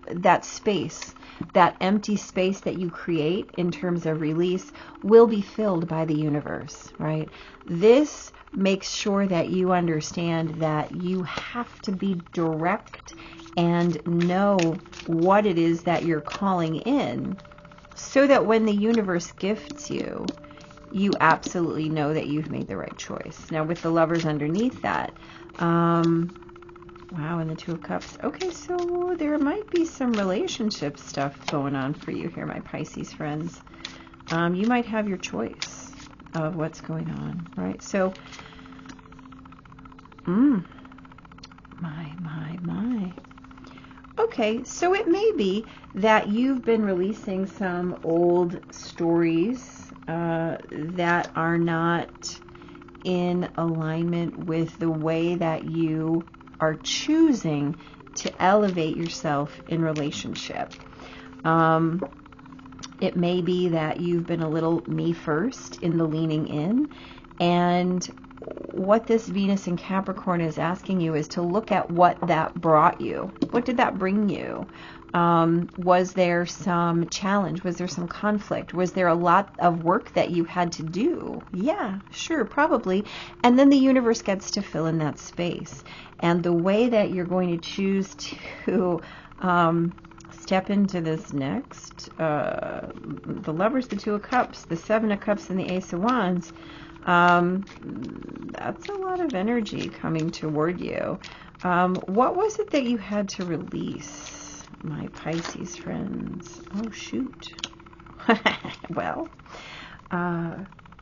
that space, that empty space that you create in terms of release will be filled by the universe, right? This makes sure that you understand that you have to be direct and know what it is that you're calling in, so that when the universe gifts you, you absolutely know that you've made the right choice. Now with the Lovers underneath that, wow, and the Two of Cups. Okay, so there might be some relationship stuff going on for you here, my Pisces friends. You might have your choice of what's going on, right? So, my. Okay, so it may be that you've been releasing some old stories that are not in alignment with the way that you are choosing to elevate yourself in relationship. It may be that you've been a little me first in the leaning in, and what this Venus in Capricorn is asking you is to look at what that brought you. What did that bring you? Was there some challenge? Was there some conflict? Was there a lot of work that you had to do? Yeah, sure, probably. And then the universe gets to fill in that space. And the way that you're going to choose to step into this next, the Lovers, the Two of Cups, the Seven of Cups, and the Ace of Wands, that's a lot of energy coming toward you. What was it that you had to release, my Pisces friends? Oh, shoot. Well,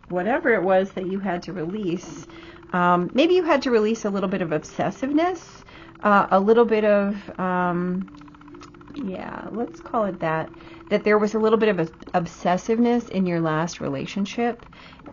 whatever it was that you had to release, maybe you had to release a little bit of obsessiveness, a little bit of, yeah, let's call it that there was a little bit of obsessiveness in your last relationship.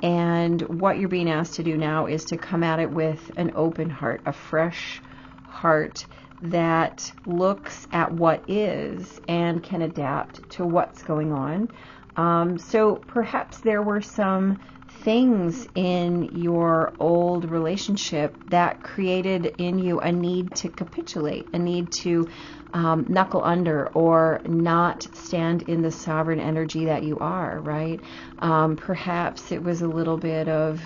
And what you're being asked to do now is to come at it with an open heart, a fresh heart that looks at what is and can adapt to what's going on. So perhaps there were some things in your old relationship that created in you a need to capitulate, a need to knuckle under or not stand in the sovereign energy that you are, right? Perhaps it was a little bit of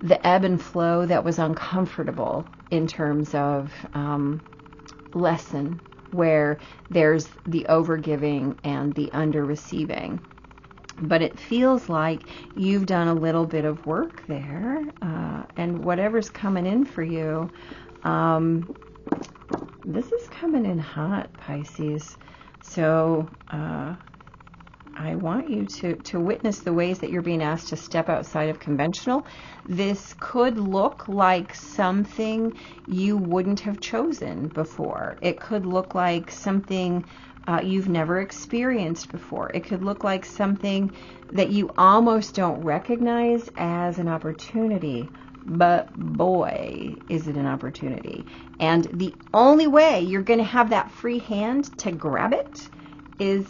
the ebb and flow that was uncomfortable in terms of lesson, where there's the overgiving and the under receiving. But it feels like you've done a little bit of work there, and whatever's coming in for you, this is coming in hot, Pisces. So I want you to witness the ways that you're being asked to step outside of conventional. This could look like something you wouldn't have chosen before. It could look like something you've never experienced before. It could look like something that you almost don't recognize as an opportunity. But boy, is it an opportunity. And the only way you're going to have that free hand to grab it is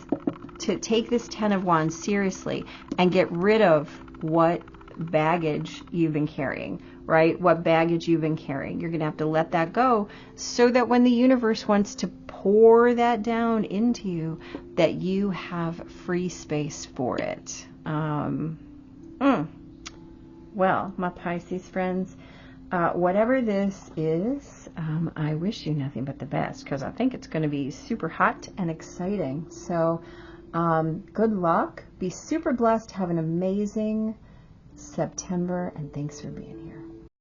to take this 10 of Wands seriously and get rid of what baggage you've been carrying, right? What baggage you've been carrying. You're going to have to let that go so that when the universe wants to pour that down into you, that you have free space for it. Well, my Pisces friends, whatever this is, I wish you nothing but the best, because I think it's going to be super hot and exciting. So good luck. Be super blessed. Have an amazing September, and thanks for being here.